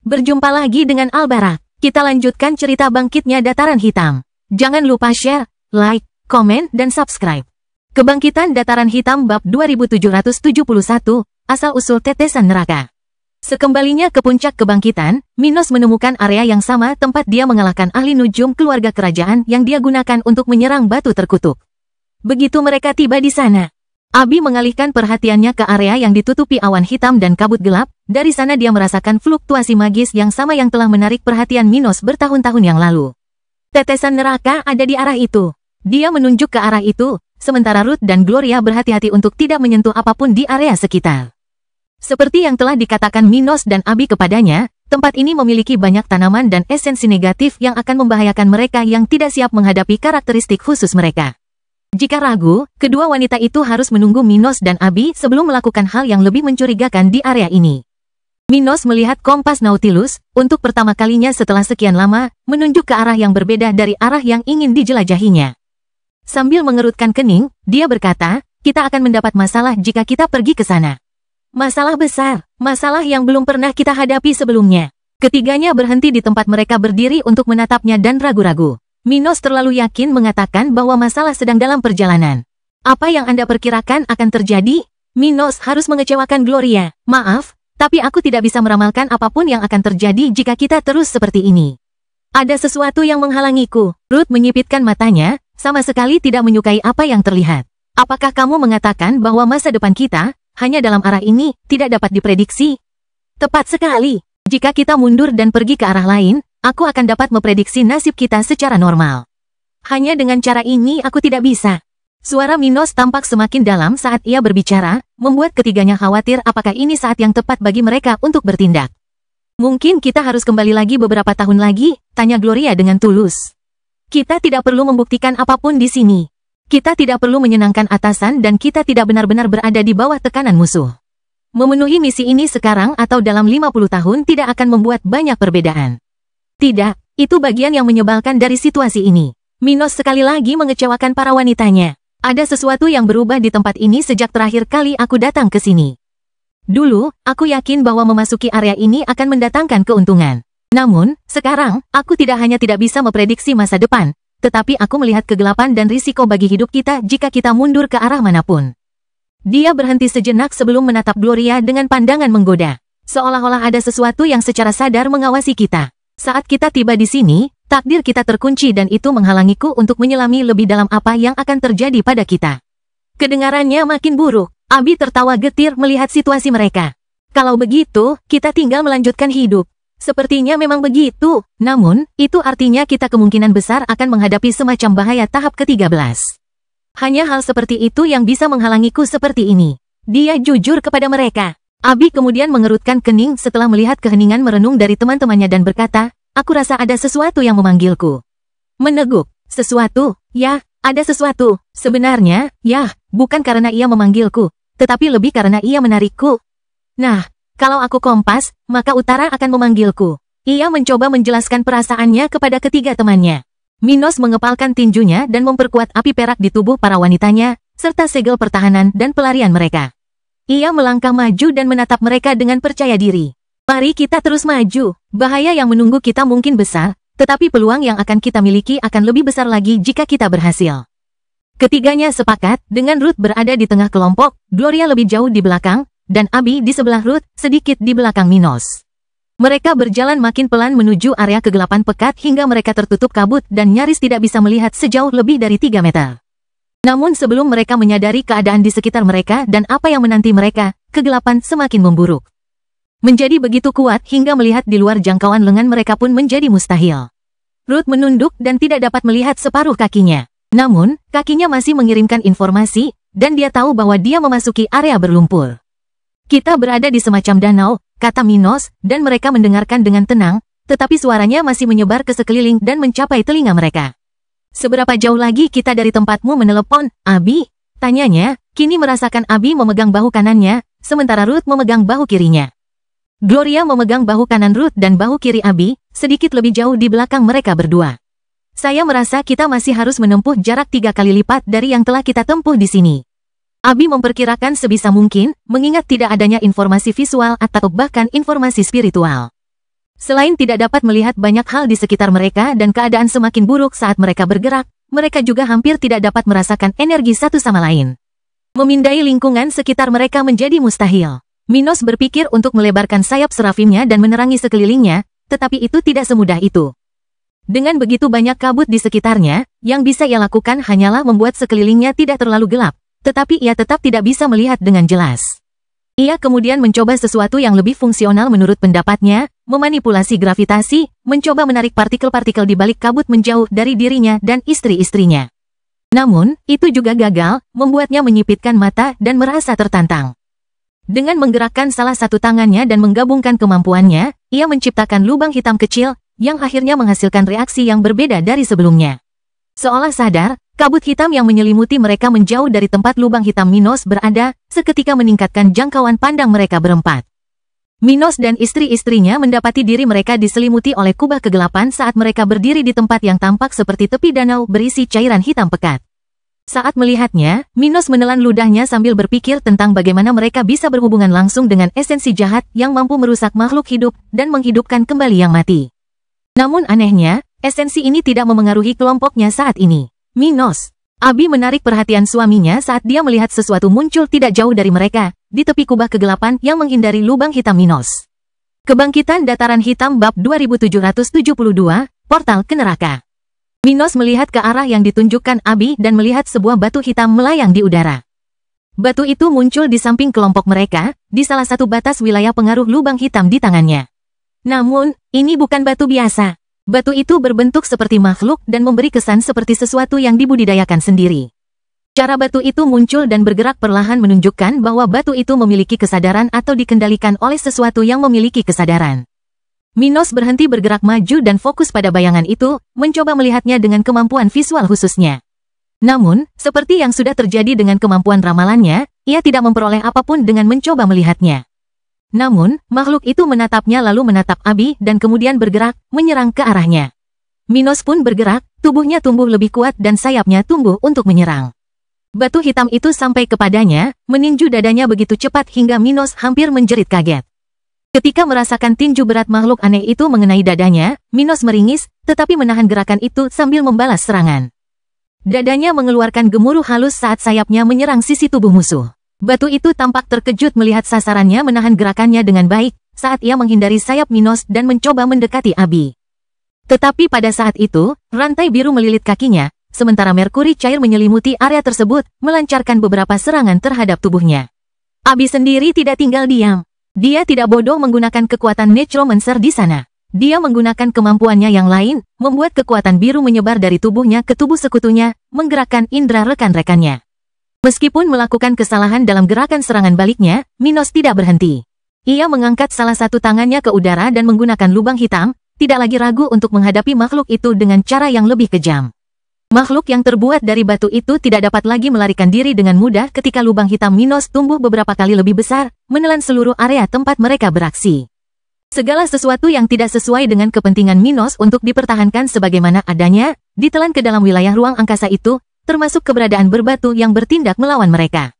Berjumpa lagi dengan Albarak. Kita lanjutkan cerita bangkitnya Dataran Hitam. Jangan lupa share, like, komen, dan subscribe. Kebangkitan Dataran Hitam bab 2771, asal-usul tetesan neraka. Sekembalinya ke puncak kebangkitan, Minos menemukan area yang sama tempat dia mengalahkan ahli nujum keluarga kerajaan yang dia gunakan untuk menyerang batu terkutuk. Begitu mereka tiba di sana, Abi mengalihkan perhatiannya ke area yang ditutupi awan hitam dan kabut gelap. Dari sana dia merasakan fluktuasi magis yang sama yang telah menarik perhatian Minos bertahun-tahun yang lalu. Tetesan neraka ada di arah itu. Dia menunjuk ke arah itu, sementara Ruth dan Gloria berhati-hati untuk tidak menyentuh apapun di area sekitar. Seperti yang telah dikatakan Minos dan Abi kepadanya, tempat ini memiliki banyak tanaman dan esensi negatif yang akan membahayakan mereka yang tidak siap menghadapi karakteristik khusus mereka. Jika ragu, kedua wanita itu harus menunggu Minos dan Abi sebelum melakukan hal yang lebih mencurigakan di area ini. Minos melihat kompas Nautilus, untuk pertama kalinya setelah sekian lama, menunjuk ke arah yang berbeda dari arah yang ingin dijelajahinya. Sambil mengerutkan kening, dia berkata, kita akan mendapat masalah jika kita pergi ke sana. Masalah besar, masalah yang belum pernah kita hadapi sebelumnya. Ketiganya berhenti di tempat mereka berdiri untuk menatapnya dan ragu-ragu. Minos terlalu yakin mengatakan bahwa masalah sedang dalam perjalanan. Apa yang Anda perkirakan akan terjadi? Minos harus mengecewakan Gloria. Maaf, tapi aku tidak bisa meramalkan apapun yang akan terjadi jika kita terus seperti ini. Ada sesuatu yang menghalangiku. Ruth menyipitkan matanya, sama sekali tidak menyukai apa yang terlihat. Apakah kamu mengatakan bahwa masa depan kita, hanya dalam arah ini, tidak dapat diprediksi? Tepat sekali. Jika kita mundur dan pergi ke arah lain, aku akan dapat memprediksi nasib kita secara normal. Hanya dengan cara ini aku tidak bisa. Suara Minos tampak semakin dalam saat ia berbicara, membuat ketiganya khawatir apakah ini saat yang tepat bagi mereka untuk bertindak. Mungkin kita harus kembali lagi beberapa tahun lagi, tanya Gloria dengan tulus. Kita tidak perlu membuktikan apapun di sini. Kita tidak perlu menyenangkan atasan dan kita tidak benar-benar berada di bawah tekanan musuh. Memenuhi misi ini sekarang atau dalam 50 tahun tidak akan membuat banyak perbedaan. Tidak, itu bagian yang menyebalkan dari situasi ini. Minos sekali lagi mengecewakan para wanitanya. Ada sesuatu yang berubah di tempat ini sejak terakhir kali aku datang ke sini. Dulu, aku yakin bahwa memasuki area ini akan mendatangkan keuntungan. Namun, sekarang, aku tidak hanya tidak bisa memprediksi masa depan, tetapi aku melihat kegelapan dan risiko bagi hidup kita jika kita mundur ke arah manapun. Dia berhenti sejenak sebelum menatap Gloria dengan pandangan menggoda. Seolah-olah ada sesuatu yang secara sadar mengawasi kita. Saat kita tiba di sini, takdir kita terkunci dan itu menghalangiku untuk menyelami lebih dalam apa yang akan terjadi pada kita. Kedengarannya makin buruk. Abi tertawa getir melihat situasi mereka. Kalau begitu, kita tinggal melanjutkan hidup. Sepertinya memang begitu. Namun, itu artinya kita kemungkinan besar akan menghadapi semacam bahaya tahap ke-13. Hanya hal seperti itu yang bisa menghalangiku seperti ini. Dia jujur kepada mereka. Abi kemudian mengerutkan kening setelah melihat keheningan merenung dari teman-temannya dan berkata, aku rasa ada sesuatu yang memanggilku. Meneguk. Sesuatu? Ya, ada sesuatu. Sebenarnya, ya, bukan karena ia memanggilku, tetapi lebih karena ia menarikku. Nah, kalau aku kompas, maka utara akan memanggilku. Ia mencoba menjelaskan perasaannya kepada ketiga temannya. Minos mengepalkan tinjunya dan memperkuat api perak di tubuh para wanitanya, serta segel pertahanan dan pelarian mereka. Ia melangkah maju dan menatap mereka dengan percaya diri. Mari kita terus maju. Bahaya yang menunggu kita mungkin besar, tetapi peluang yang akan kita miliki akan lebih besar lagi jika kita berhasil. Ketiganya sepakat, dengan Ruth berada di tengah kelompok, Gloria lebih jauh di belakang, dan Abi di sebelah Ruth, sedikit di belakang Minos. Mereka berjalan makin pelan menuju area kegelapan pekat hingga mereka tertutup kabut dan nyaris tidak bisa melihat sejauh lebih dari 3 meter. Namun sebelum mereka menyadari keadaan di sekitar mereka dan apa yang menanti mereka, kegelapan semakin memburuk. Menjadi begitu kuat hingga melihat di luar jangkauan lengan mereka pun menjadi mustahil. Ruth menunduk dan tidak dapat melihat separuh kakinya. Namun, kakinya masih mengirimkan informasi, dan dia tahu bahwa dia memasuki area berlumpur. Kita berada di semacam danau, kata Minos, dan mereka mendengarkan dengan tenang, tetapi suaranya masih menyebar ke sekeliling dan mencapai telinga mereka. Seberapa jauh lagi kita dari tempatmu menelepon, Abi? Tanyanya, kini merasakan Abi memegang bahu kanannya, sementara Ruth memegang bahu kirinya. Gloria memegang bahu kanan Ruth dan bahu kiri Abi, sedikit lebih jauh di belakang mereka berdua. Saya merasa kita masih harus menempuh jarak 3 kali lipat dari yang telah kita tempuh di sini. Abi memperkirakan sebisa mungkin, mengingat tidak adanya informasi visual atau bahkan informasi spiritual. Selain tidak dapat melihat banyak hal di sekitar mereka dan keadaan semakin buruk saat mereka bergerak, mereka juga hampir tidak dapat merasakan energi satu sama lain. Memindai lingkungan sekitar mereka menjadi mustahil. Minos berpikir untuk melebarkan sayap serafimnya dan menerangi sekelilingnya, tetapi itu tidak semudah itu. Dengan begitu banyak kabut di sekitarnya, yang bisa ia lakukan hanyalah membuat sekelilingnya tidak terlalu gelap, tetapi ia tetap tidak bisa melihat dengan jelas. Ia kemudian mencoba sesuatu yang lebih fungsional menurut pendapatnya, memanipulasi gravitasi, mencoba menarik partikel-partikel di balik kabut menjauh dari dirinya dan istri-istrinya. Namun, itu juga gagal, membuatnya menyipitkan mata dan merasa tertantang. Dengan menggerakkan salah satu tangannya dan menggabungkan kemampuannya, ia menciptakan lubang hitam kecil, yang akhirnya menghasilkan reaksi yang berbeda dari sebelumnya. Seolah sadar, kabut hitam yang menyelimuti mereka menjauh dari tempat lubang hitam Minos berada, seketika meningkatkan jangkauan pandang mereka berempat. Minos dan istri-istrinya mendapati diri mereka diselimuti oleh kubah kegelapan saat mereka berdiri di tempat yang tampak seperti tepi danau berisi cairan hitam pekat. Saat melihatnya, Minos menelan ludahnya sambil berpikir tentang bagaimana mereka bisa berhubungan langsung dengan esensi jahat yang mampu merusak makhluk hidup dan menghidupkan kembali yang mati. Namun anehnya, esensi ini tidak memengaruhi kelompoknya saat ini. Minos. Abi menarik perhatian suaminya saat dia melihat sesuatu muncul tidak jauh dari mereka, di tepi kubah kegelapan yang menghindari lubang hitam Minos. Kebangkitan Dataran Hitam Bab 2772, Portal ke Neraka. Minos melihat ke arah yang ditunjukkan Abi dan melihat sebuah batu hitam melayang di udara. Batu itu muncul di samping kelompok mereka, di salah satu batas wilayah pengaruh lubang hitam di tangannya. Namun, ini bukan batu biasa. Batu itu berbentuk seperti makhluk dan memberi kesan seperti sesuatu yang dibudidayakan sendiri. Cara batu itu muncul dan bergerak perlahan menunjukkan bahwa batu itu memiliki kesadaran atau dikendalikan oleh sesuatu yang memiliki kesadaran. Minos berhenti bergerak maju dan fokus pada bayangan itu, mencoba melihatnya dengan kemampuan visual khususnya. Namun, seperti yang sudah terjadi dengan kemampuan ramalannya, ia tidak memperoleh apapun dengan mencoba melihatnya. Namun, makhluk itu menatapnya lalu menatap Abi dan kemudian bergerak, menyerang ke arahnya. Minos pun bergerak, tubuhnya tumbuh lebih kuat dan sayapnya tumbuh untuk menyerang. Batu hitam itu sampai kepadanya, meninju dadanya begitu cepat hingga Minos hampir menjerit kaget. Ketika merasakan tinju berat makhluk aneh itu mengenai dadanya, Minos meringis, tetapi menahan gerakan itu sambil membalas serangan. Dadanya mengeluarkan gemuruh halus saat sayapnya menyerang sisi tubuh musuh. Batu itu tampak terkejut melihat sasarannya menahan gerakannya dengan baik, saat ia menghindari sayap Minos dan mencoba mendekati Abi. Tetapi pada saat itu, rantai biru melilit kakinya, sementara merkuri cair menyelimuti area tersebut, melancarkan beberapa serangan terhadap tubuhnya. Abi sendiri tidak tinggal diam. Dia tidak bodoh menggunakan kekuatan Necromancer di sana. Dia menggunakan kemampuannya yang lain, membuat kekuatan biru menyebar dari tubuhnya ke tubuh sekutunya, menggerakkan indera rekan-rekannya. Meskipun melakukan kesalahan dalam gerakan serangan baliknya, Minos tidak berhenti. Ia mengangkat salah satu tangannya ke udara dan menggunakan lubang hitam, tidak lagi ragu untuk menghadapi makhluk itu dengan cara yang lebih kejam. Makhluk yang terbuat dari batu itu tidak dapat lagi melarikan diri dengan mudah ketika lubang hitam Minos tumbuh beberapa kali lebih besar, menelan seluruh area tempat mereka beraksi. Segala sesuatu yang tidak sesuai dengan kepentingan Minos untuk dipertahankan sebagaimana adanya, ditelan ke dalam wilayah ruang angkasa itu, termasuk keberadaan berbatu yang bertindak melawan mereka.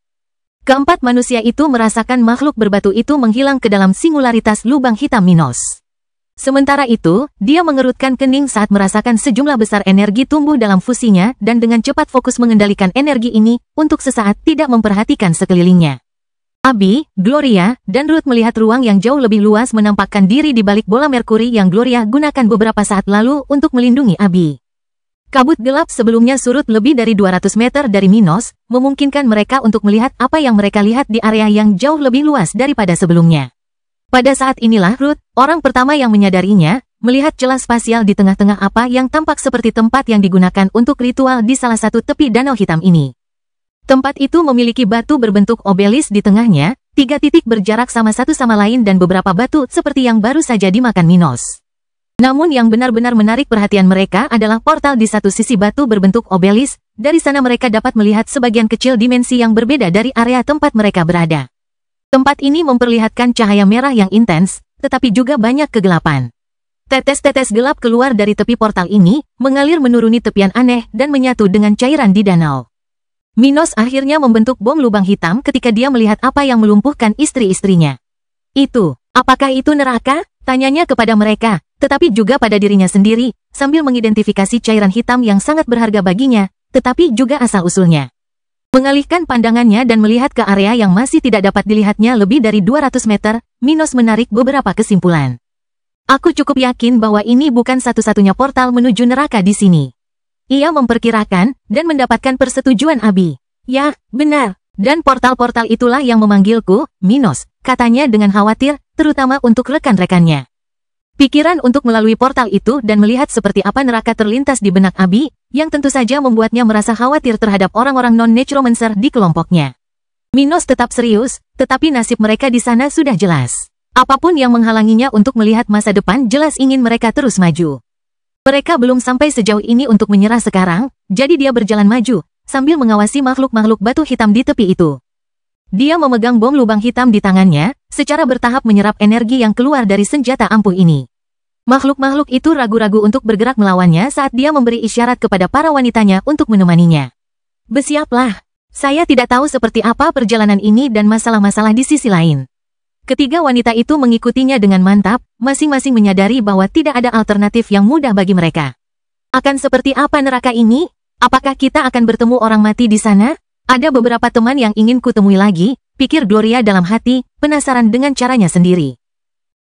Keempat manusia itu merasakan makhluk berbatu itu menghilang ke dalam singularitas lubang hitam Minos. Sementara itu, dia mengerutkan kening saat merasakan sejumlah besar energi tumbuh dalam fusinya dan dengan cepat fokus mengendalikan energi ini untuk sesaat tidak memperhatikan sekelilingnya. Abi, Gloria, dan Ruth melihat ruang yang jauh lebih luas menampakkan diri di balik bola merkuri yang Gloria gunakan beberapa saat lalu untuk melindungi Abi. Kabut gelap sebelumnya surut lebih dari 200 meter dari Minos, memungkinkan mereka untuk melihat apa yang mereka lihat di area yang jauh lebih luas daripada sebelumnya. Pada saat inilah Ruth, orang pertama yang menyadarinya, melihat celah spasial di tengah-tengah apa yang tampak seperti tempat yang digunakan untuk ritual di salah satu tepi danau hitam ini. Tempat itu memiliki batu berbentuk obelis di tengahnya, 3 titik berjarak sama satu sama lain dan beberapa batu seperti yang baru saja dimakan Minos. Namun yang benar-benar menarik perhatian mereka adalah portal di satu sisi batu berbentuk obelis, dari sana mereka dapat melihat sebagian kecil dimensi yang berbeda dari area tempat mereka berada. Tempat ini memperlihatkan cahaya merah yang intens, tetapi juga banyak kegelapan. Tetes-tetes gelap keluar dari tepi portal ini, mengalir menuruni tepian aneh dan menyatu dengan cairan di danau. Minos akhirnya membentuk bom lubang hitam ketika dia melihat apa yang melumpuhkan istri-istrinya. Apakah itu neraka? Tanyanya kepada mereka, tetapi juga pada dirinya sendiri, sambil mengidentifikasi cairan hitam yang sangat berharga baginya, tetapi juga asal-usulnya. Mengalihkan pandangannya dan melihat ke area yang masih tidak dapat dilihatnya lebih dari 200 meter, Minos menarik beberapa kesimpulan. Aku cukup yakin bahwa ini bukan satu-satunya portal menuju neraka di sini. Ia memperkirakan dan mendapatkan persetujuan Abi. Ya, benar. Dan portal-portal itulah yang memanggilku, Minos, katanya dengan khawatir, terutama untuk rekan-rekannya. Pikiran untuk melalui portal itu dan melihat seperti apa neraka terlintas di benak Abi, yang tentu saja membuatnya merasa khawatir terhadap orang-orang non-necromancer di kelompoknya. Minos tetap serius, tetapi nasib mereka di sana sudah jelas. Apapun yang menghalanginya untuk melihat masa depan jelas ingin mereka terus maju. Mereka belum sampai sejauh ini untuk menyerah sekarang, jadi dia berjalan maju, sambil mengawasi makhluk-makhluk batu hitam di tepi itu. Dia memegang bom lubang hitam di tangannya, secara bertahap menyerap energi yang keluar dari senjata ampuh ini. Makhluk-makhluk itu ragu-ragu untuk bergerak melawannya saat dia memberi isyarat kepada para wanitanya untuk menemaninya. Bersiaplah. Saya tidak tahu seperti apa perjalanan ini dan masalah-masalah di sisi lain. Ketiga wanita itu mengikutinya dengan mantap, masing-masing menyadari bahwa tidak ada alternatif yang mudah bagi mereka. Akan seperti apa neraka ini? Apakah kita akan bertemu orang mati di sana? Ada beberapa teman yang ingin kutemui lagi, pikir Gloria dalam hati, penasaran dengan caranya sendiri.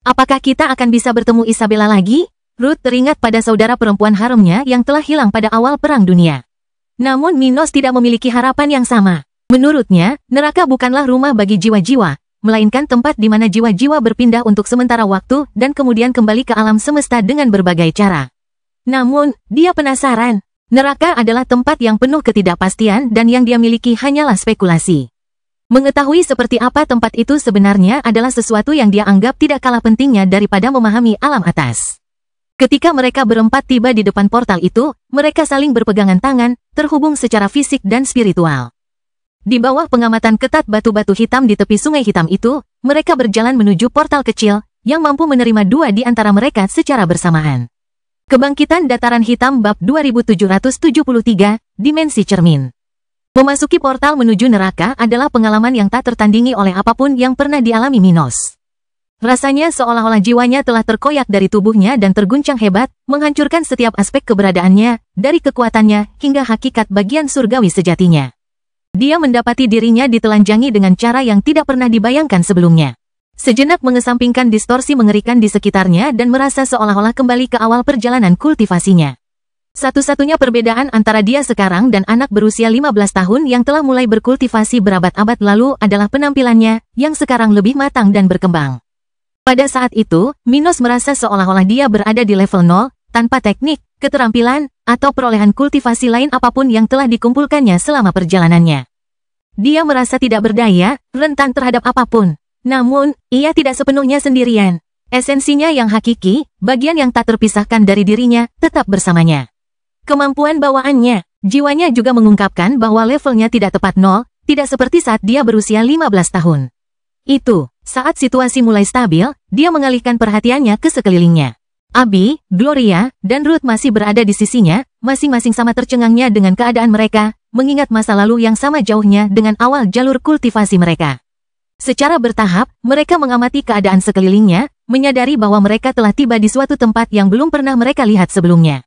Apakah kita akan bisa bertemu Isabella lagi? Ruth teringat pada saudara perempuan haremnya yang telah hilang pada awal Perang Dunia. Namun Minos tidak memiliki harapan yang sama. Menurutnya, neraka bukanlah rumah bagi jiwa-jiwa, melainkan tempat di mana jiwa-jiwa berpindah untuk sementara waktu dan kemudian kembali ke alam semesta dengan berbagai cara. Namun, dia penasaran. Neraka adalah tempat yang penuh ketidakpastian dan yang dia miliki hanyalah spekulasi. Mengetahui seperti apa tempat itu sebenarnya adalah sesuatu yang dia anggap tidak kalah pentingnya daripada memahami alam atas. Ketika mereka berempat tiba di depan portal itu, mereka saling berpegangan tangan, terhubung secara fisik dan spiritual. Di bawah pengamatan ketat batu-batu hitam di tepi sungai hitam itu, mereka berjalan menuju portal kecil, yang mampu menerima dua di antara mereka secara bersamaan. Kebangkitan Dataran Hitam Bab 2773, Dimensi Cermin. Memasuki portal menuju neraka adalah pengalaman yang tak tertandingi oleh apapun yang pernah dialami Minos. Rasanya seolah-olah jiwanya telah terkoyak dari tubuhnya dan terguncang hebat, menghancurkan setiap aspek keberadaannya, dari kekuatannya hingga hakikat bagian surgawi sejatinya. Dia mendapati dirinya ditelanjangi dengan cara yang tidak pernah dibayangkan sebelumnya. Sejenak mengesampingkan distorsi mengerikan di sekitarnya dan merasa seolah-olah kembali ke awal perjalanan kultivasinya. Satu-satunya perbedaan antara dia sekarang dan anak berusia 15 tahun yang telah mulai berkultivasi berabad-abad lalu adalah penampilannya, yang sekarang lebih matang dan berkembang. Pada saat itu, Minos merasa seolah-olah dia berada di level 0, tanpa teknik, keterampilan, atau perolehan kultivasi lain apapun yang telah dikumpulkannya selama perjalanannya. Dia merasa tidak berdaya, rentan terhadap apapun. Namun, ia tidak sepenuhnya sendirian. Esensinya yang hakiki, bagian yang tak terpisahkan dari dirinya, tetap bersamanya. Kemampuan bawaannya, jiwanya juga mengungkapkan bahwa levelnya tidak tepat 0, tidak seperti saat dia berusia 15 tahun. Itu, saat situasi mulai stabil, dia mengalihkan perhatiannya ke sekelilingnya. Abi, Gloria, dan Ruth masih berada di sisinya, masing-masing sama tercengangnya dengan keadaan mereka, mengingat masa lalu yang sama jauhnya dengan awal jalur kultivasi mereka. Secara bertahap, mereka mengamati keadaan sekelilingnya, menyadari bahwa mereka telah tiba di suatu tempat yang belum pernah mereka lihat sebelumnya.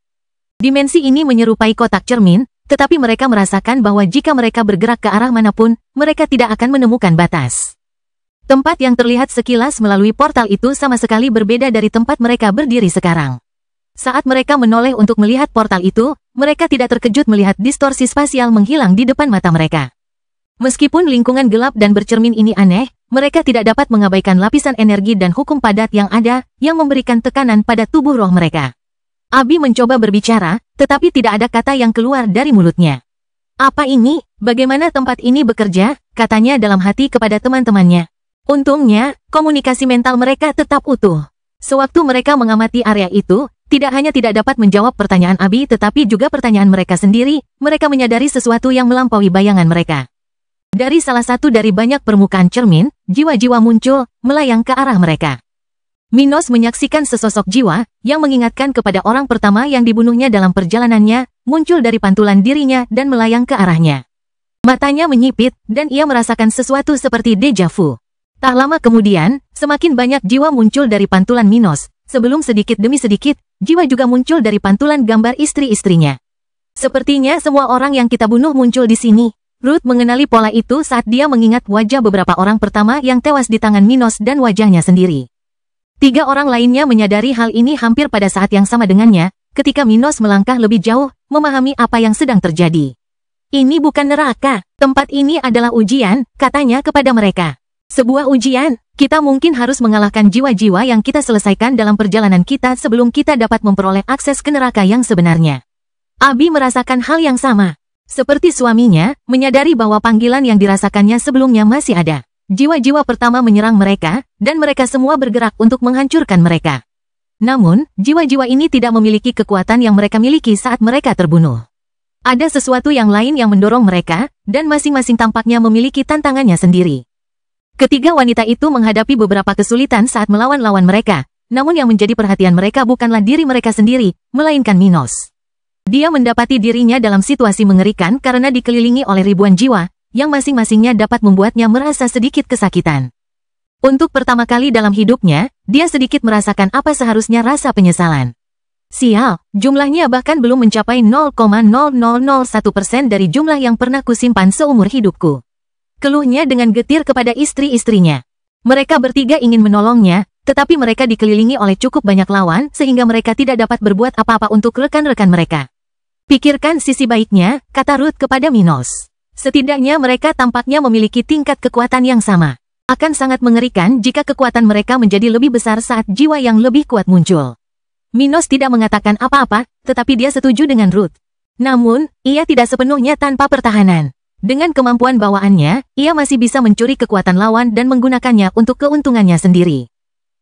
Dimensi ini menyerupai kotak cermin, tetapi mereka merasakan bahwa jika mereka bergerak ke arah manapun, mereka tidak akan menemukan batas. Tempat yang terlihat sekilas melalui portal itu sama sekali berbeda dari tempat mereka berdiri sekarang. Saat mereka menoleh untuk melihat portal itu, mereka tidak terkejut melihat distorsi spasial menghilang di depan mata mereka. Meskipun lingkungan gelap dan bercermin ini aneh, mereka tidak dapat mengabaikan lapisan energi dan hukum padat yang ada, yang memberikan tekanan pada tubuh roh mereka. Abi mencoba berbicara, tetapi tidak ada kata yang keluar dari mulutnya. Apa ini? Bagaimana tempat ini bekerja? Katanya dalam hati kepada teman-temannya. Untungnya, komunikasi mental mereka tetap utuh. Sewaktu mereka mengamati area itu, tidak hanya tidak dapat menjawab pertanyaan Abi tetapi juga pertanyaan mereka sendiri, mereka menyadari sesuatu yang melampaui bayangan mereka. Dari salah satu dari banyak permukaan cermin, jiwa-jiwa muncul, melayang ke arah mereka. Minos menyaksikan sesosok jiwa, yang mengingatkan kepada orang pertama yang dibunuhnya dalam perjalanannya, muncul dari pantulan dirinya dan melayang ke arahnya. Matanya menyipit, dan ia merasakan sesuatu seperti deja vu. Tak lama kemudian, semakin banyak jiwa muncul dari pantulan Minos. Sebelum sedikit demi sedikit, jiwa juga muncul dari pantulan gambar istri-istrinya. Sepertinya semua orang yang kita bunuh muncul di sini. Ruth mengenali pola itu saat dia mengingat wajah beberapa orang pertama yang tewas di tangan Minos dan wajahnya sendiri. 3 orang lainnya menyadari hal ini hampir pada saat yang sama dengannya, ketika Minos melangkah lebih jauh, memahami apa yang sedang terjadi. Ini bukan neraka, tempat ini adalah ujian, katanya kepada mereka. Sebuah ujian, kita mungkin harus mengalahkan jiwa-jiwa yang kita selesaikan dalam perjalanan kita sebelum kita dapat memperoleh akses ke neraka yang sebenarnya. Abi merasakan hal yang sama. Seperti suaminya, menyadari bahwa panggilan yang dirasakannya sebelumnya masih ada. Jiwa-jiwa pertama menyerang mereka, dan mereka semua bergerak untuk menghancurkan mereka. Namun, jiwa-jiwa ini tidak memiliki kekuatan yang mereka miliki saat mereka terbunuh. Ada sesuatu yang lain yang mendorong mereka, dan masing-masing tampaknya memiliki tantangannya sendiri. Ketiga wanita itu menghadapi beberapa kesulitan saat melawan lawan mereka, namun yang menjadi perhatian mereka bukanlah diri mereka sendiri, melainkan Minos. Dia mendapati dirinya dalam situasi mengerikan karena dikelilingi oleh ribuan jiwa, yang masing-masingnya dapat membuatnya merasa sedikit kesakitan. Untuk pertama kali dalam hidupnya, dia sedikit merasakan apa seharusnya rasa penyesalan. Sial, jumlahnya bahkan belum mencapai 0,0001% dari jumlah yang pernah kusimpan seumur hidupku. Keluhnya dengan getir kepada istri-istrinya. Mereka bertiga ingin menolongnya, tetapi mereka dikelilingi oleh cukup banyak lawan sehingga mereka tidak dapat berbuat apa-apa untuk rekan-rekan mereka. Pikirkan sisi baiknya, kata Ruth kepada Minos. Setidaknya mereka tampaknya memiliki tingkat kekuatan yang sama. Akan sangat mengerikan jika kekuatan mereka menjadi lebih besar saat jiwa yang lebih kuat muncul. Minos tidak mengatakan apa-apa, tetapi dia setuju dengan Ruth. Namun, ia tidak sepenuhnya tanpa pertahanan. Dengan kemampuan bawaannya, ia masih bisa mencuri kekuatan lawan dan menggunakannya untuk keuntungannya sendiri.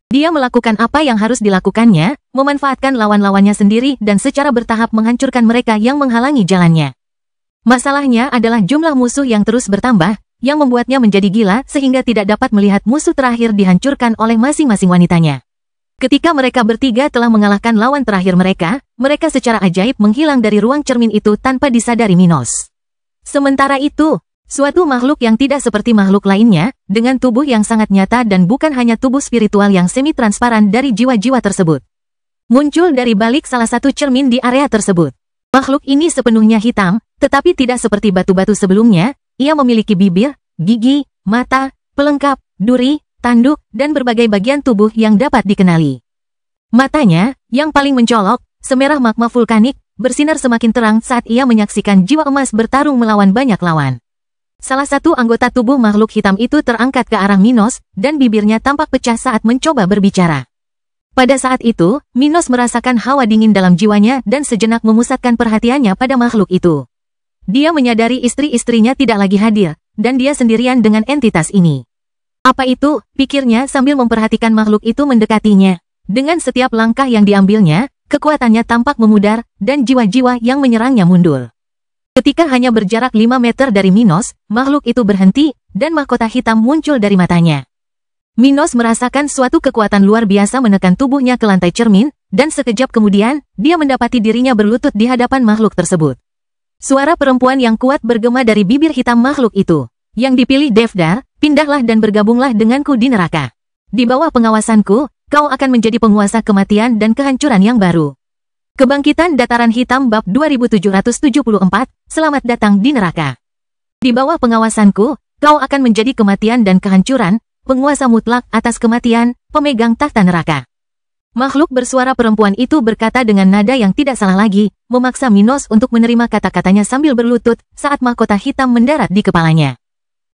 Dia melakukan apa yang harus dilakukannya, memanfaatkan lawan-lawannya sendiri dan secara bertahap menghancurkan mereka yang menghalangi jalannya. Masalahnya adalah jumlah musuh yang terus bertambah, yang membuatnya menjadi gila sehingga tidak dapat melihat musuh terakhir dihancurkan oleh masing-masing wanitanya. Ketika mereka bertiga telah mengalahkan lawan terakhir mereka, mereka secara ajaib menghilang dari ruang cermin itu tanpa disadari Minos. Sementara itu, suatu makhluk yang tidak seperti makhluk lainnya, dengan tubuh yang sangat nyata dan bukan hanya tubuh spiritual yang semi-transparan dari jiwa-jiwa tersebut, muncul dari balik salah satu cermin di area tersebut. Makhluk ini sepenuhnya hitam, tetapi tidak seperti batu-batu sebelumnya, ia memiliki bibir, gigi, mata, pelengkap, duri, tanduk, dan berbagai bagian tubuh yang dapat dikenali. Matanya, yang paling mencolok, semerah magma vulkanik, bersinar semakin terang saat ia menyaksikan jiwa emas bertarung melawan banyak lawan. Salah satu anggota tubuh makhluk hitam itu terangkat ke arah Minos, dan bibirnya tampak pecah saat mencoba berbicara. Pada saat itu, Minos merasakan hawa dingin dalam jiwanya dan sejenak memusatkan perhatiannya pada makhluk itu. Dia menyadari istri-istrinya tidak lagi hadir, dan dia sendirian dengan entitas ini. Apa itu, pikirnya sambil memperhatikan makhluk itu mendekatinya. Dengan setiap langkah yang diambilnya, kekuatannya tampak memudar, dan jiwa-jiwa yang menyerangnya mundur. Ketika hanya berjarak 5 meter dari Minos, makhluk itu berhenti, dan mahkota hitam muncul dari matanya. Minos merasakan suatu kekuatan luar biasa menekan tubuhnya ke lantai cermin, dan sekejap kemudian, dia mendapati dirinya berlutut di hadapan makhluk tersebut. Suara perempuan yang kuat bergema dari bibir hitam makhluk itu. Yang dipilih Devdar, pindahlah dan bergabunglah denganku di neraka. Di bawah pengawasanku, kau akan menjadi penguasa kematian dan kehancuran yang baru. Kebangkitan Dataran Hitam Bab 2774, Selamat datang di neraka. Di bawah pengawasanku, kau akan menjadi kematian dan kehancuran, penguasa mutlak atas kematian, pemegang takhta neraka. Makhluk bersuara perempuan itu berkata dengan nada yang tidak salah lagi, memaksa Minos untuk menerima kata-katanya sambil berlutut saat mahkota hitam mendarat di kepalanya.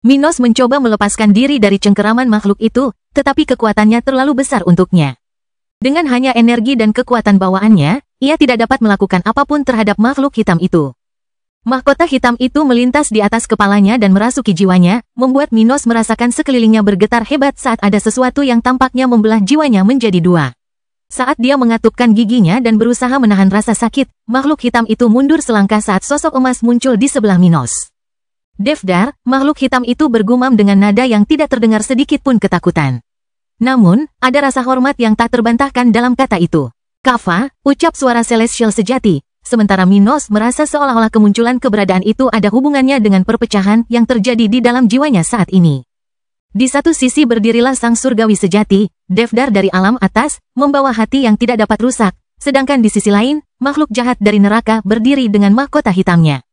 Minos mencoba melepaskan diri dari cengkeraman makhluk itu, tetapi kekuatannya terlalu besar untuknya. Dengan hanya energi dan kekuatan bawaannya, ia tidak dapat melakukan apapun terhadap makhluk hitam itu. Mahkota hitam itu melintas di atas kepalanya dan merasuki jiwanya, membuat Minos merasakan sekelilingnya bergetar hebat saat ada sesuatu yang tampaknya membelah jiwanya menjadi dua. Saat dia mengatupkan giginya dan berusaha menahan rasa sakit, makhluk hitam itu mundur selangkah saat sosok emas muncul di sebelah Minos. Devdar, makhluk hitam itu bergumam dengan nada yang tidak terdengar sedikit pun ketakutan. Namun, ada rasa hormat yang tak terbantahkan dalam kata itu. Kava, ucap suara celestial sejati, sementara Minos merasa seolah-olah kemunculan keberadaan itu ada hubungannya dengan perpecahan yang terjadi di dalam jiwanya saat ini. Di satu sisi berdirilah sang surgawi sejati, Devdar dari alam atas, membawa hati yang tidak dapat rusak, sedangkan di sisi lain, makhluk jahat dari neraka berdiri dengan mahkota hitamnya.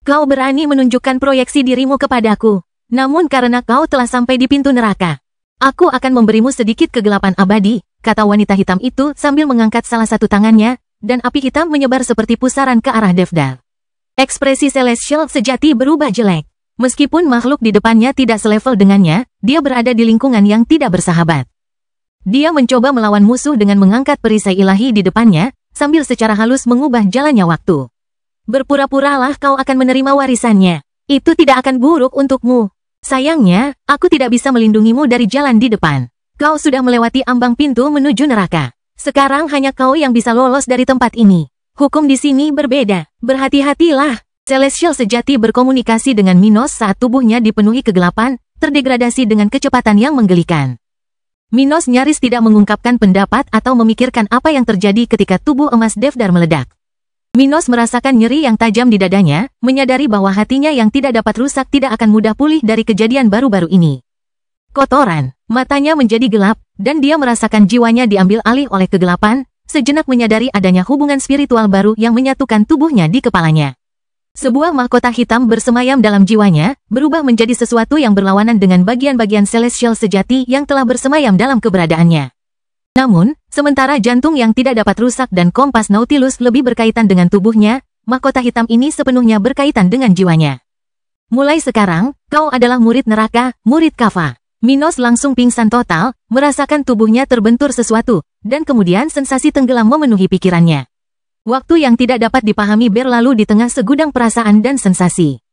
Kau berani menunjukkan proyeksi dirimu kepadaku, namun karena kau telah sampai di pintu neraka, aku akan memberimu sedikit kegelapan abadi, kata wanita hitam itu sambil mengangkat salah satu tangannya, dan api hitam menyebar seperti pusaran ke arah Devdar. Ekspresi Celestial sejati berubah jelek. Meskipun makhluk di depannya tidak selevel dengannya, dia berada di lingkungan yang tidak bersahabat. Dia mencoba melawan musuh dengan mengangkat perisai ilahi di depannya, sambil secara halus mengubah jalannya waktu. Berpura-puralah kau akan menerima warisannya. Itu tidak akan buruk untukmu. Sayangnya, aku tidak bisa melindungimu dari jalan di depan. Kau sudah melewati ambang pintu menuju neraka. Sekarang hanya kau yang bisa lolos dari tempat ini. Hukum di sini berbeda. Berhati-hatilah. Celestial sejati berkomunikasi dengan Minos saat tubuhnya dipenuhi kegelapan, terdegradasi dengan kecepatan yang menggelikan. Minos nyaris tidak mengungkapkan pendapat atau memikirkan apa yang terjadi ketika tubuh emas Devdar meledak. Minos merasakan nyeri yang tajam di dadanya, menyadari bahwa hatinya yang tidak dapat rusak tidak akan mudah pulih dari kejadian baru-baru ini. Kotoran, matanya menjadi gelap, dan dia merasakan jiwanya diambil alih oleh kegelapan, sejenak menyadari adanya hubungan spiritual baru yang menyatukan tubuhnya di kepalanya. Sebuah mahkota hitam bersemayam dalam jiwanya, berubah menjadi sesuatu yang berlawanan dengan bagian-bagian celestial sejati yang telah bersemayam dalam keberadaannya. Namun, sementara jantung yang tidak dapat rusak dan kompas Nautilus lebih berkaitan dengan tubuhnya, mahkota hitam ini sepenuhnya berkaitan dengan jiwanya. Mulai sekarang, kau adalah murid neraka, murid Kava. Minos langsung pingsan total, merasakan tubuhnya terbentur sesuatu, dan kemudian sensasi tenggelam memenuhi pikirannya. Waktu yang tidak dapat dipahami berlalu di tengah segudang perasaan dan sensasi.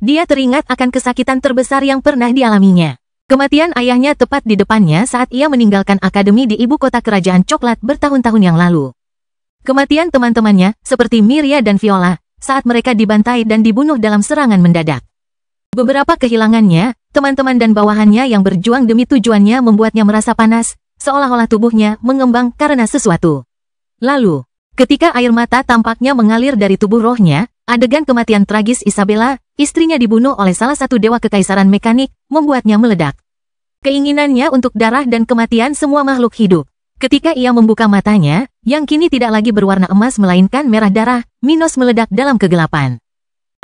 Dia teringat akan kesakitan terbesar yang pernah dialaminya. Kematian ayahnya tepat di depannya saat ia meninggalkan akademi di ibu kota kerajaan coklat bertahun-tahun yang lalu. Kematian teman-temannya, seperti Miria dan Viola, saat mereka dibantai dan dibunuh dalam serangan mendadak. Beberapa kehilangannya, teman-teman dan bawahannya yang berjuang demi tujuannya membuatnya merasa panas, seolah-olah tubuhnya mengembang karena sesuatu. Lalu, ketika air mata tampaknya mengalir dari tubuh rohnya, adegan kematian tragis Isabella, istrinya dibunuh oleh salah satu dewa kekaisaran mekanik, membuatnya meledak. Keinginannya untuk darah dan kematian semua makhluk hidup. Ketika ia membuka matanya, yang kini tidak lagi berwarna emas melainkan merah darah, Minos meledak dalam kegelapan.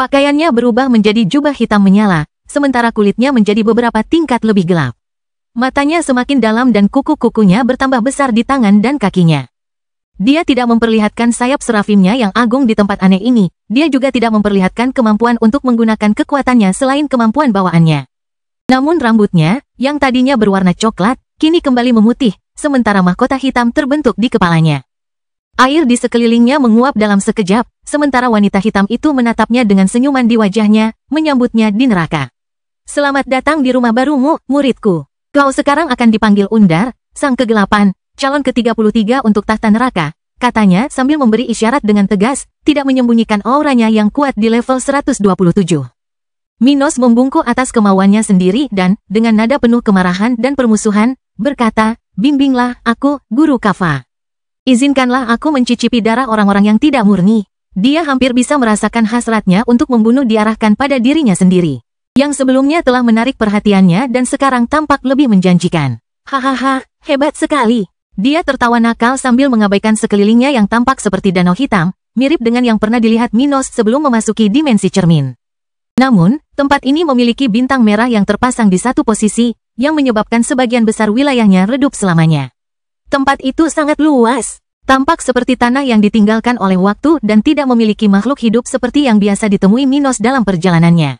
Pakaiannya berubah menjadi jubah hitam menyala, sementara kulitnya menjadi beberapa tingkat lebih gelap. Matanya semakin dalam dan kuku-kukunya bertambah besar di tangan dan kakinya. Dia tidak memperlihatkan sayap serafimnya yang agung di tempat aneh ini, dia juga tidak memperlihatkan kemampuan untuk menggunakan kekuatannya selain kemampuan bawaannya. Namun rambutnya, yang tadinya berwarna coklat, kini kembali memutih, sementara mahkota hitam terbentuk di kepalanya. Air di sekelilingnya menguap dalam sekejap, sementara wanita hitam itu menatapnya dengan senyuman di wajahnya, menyambutnya di neraka. Selamat datang di rumah barumu, muridku. Kau sekarang akan dipanggil Undar, sang kegelapan, calon ke-33 untuk tahta neraka, katanya sambil memberi isyarat dengan tegas, tidak menyembunyikan auranya yang kuat di level 127. Minos membungkuk atas kemauannya sendiri dan, dengan nada penuh kemarahan dan permusuhan, berkata, bimbinglah aku, Guru Kava. Izinkanlah aku mencicipi darah orang-orang yang tidak murni. Dia hampir bisa merasakan hasratnya untuk membunuh diarahkan pada dirinya sendiri, yang sebelumnya telah menarik perhatiannya dan sekarang tampak lebih menjanjikan. Hahaha, hebat sekali. Dia tertawa nakal sambil mengabaikan sekelilingnya yang tampak seperti danau hitam, mirip dengan yang pernah dilihat Minos sebelum memasuki dimensi cermin. Namun, tempat ini memiliki bintang merah yang terpasang di satu posisi, yang menyebabkan sebagian besar wilayahnya redup selamanya. Tempat itu sangat luas, tampak seperti tanah yang ditinggalkan oleh waktu dan tidak memiliki makhluk hidup seperti yang biasa ditemui Minos dalam perjalanannya.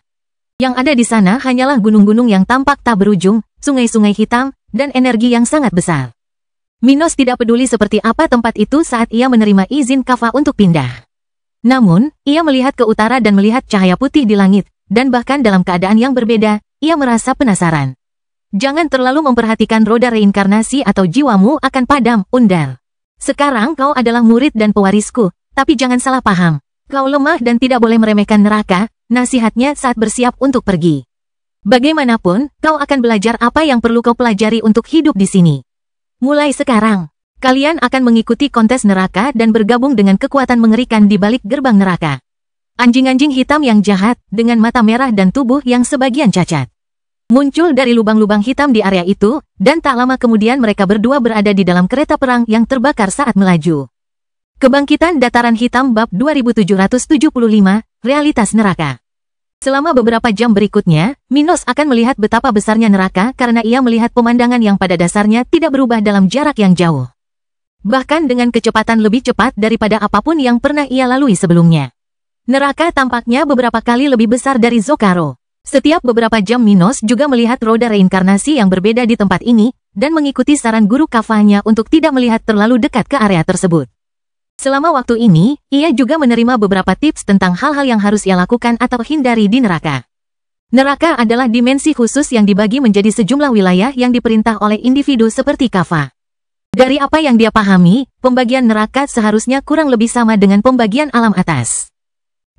Yang ada di sana hanyalah gunung-gunung yang tampak tak berujung, sungai-sungai hitam, dan energi yang sangat besar. Minos tidak peduli seperti apa tempat itu saat ia menerima izin Kava untuk pindah. Namun, ia melihat ke utara dan melihat cahaya putih di langit, dan bahkan dalam keadaan yang berbeda, ia merasa penasaran. Jangan terlalu memperhatikan roda reinkarnasi atau jiwamu akan padam, Undar. Sekarang kau adalah murid dan pewarisku, tapi jangan salah paham. Kau lemah dan tidak boleh meremehkan neraka, nasihatnya saat bersiap untuk pergi. Bagaimanapun, kau akan belajar apa yang perlu kau pelajari untuk hidup di sini. Mulai sekarang, kalian akan mengikuti kontes neraka dan bergabung dengan kekuatan mengerikan di balik gerbang neraka. Anjing-anjing hitam yang jahat, dengan mata merah dan tubuh yang sebagian cacat. muncul dari lubang-lubang hitam di area itu, dan tak lama kemudian mereka berdua berada di dalam kereta perang yang terbakar saat melaju. Kebangkitan Dataran Hitam Bab 2775, Realitas Neraka. Selama beberapa jam berikutnya, Minos akan melihat betapa besarnya neraka karena ia melihat pemandangan yang pada dasarnya tidak berubah dalam jarak yang jauh. Bahkan dengan kecepatan lebih cepat daripada apapun yang pernah ia lalui sebelumnya. Neraka tampaknya beberapa kali lebih besar dari Zokaro. Setiap beberapa jam Minos juga melihat roda reinkarnasi yang berbeda di tempat ini, dan mengikuti saran guru kafahnya untuk tidak melihat terlalu dekat ke area tersebut. Selama waktu ini, ia juga menerima beberapa tips tentang hal-hal yang harus ia lakukan atau hindari di neraka. Neraka adalah dimensi khusus yang dibagi menjadi sejumlah wilayah yang diperintah oleh individu seperti kafah. Dari apa yang dia pahami, pembagian neraka seharusnya kurang lebih sama dengan pembagian alam atas.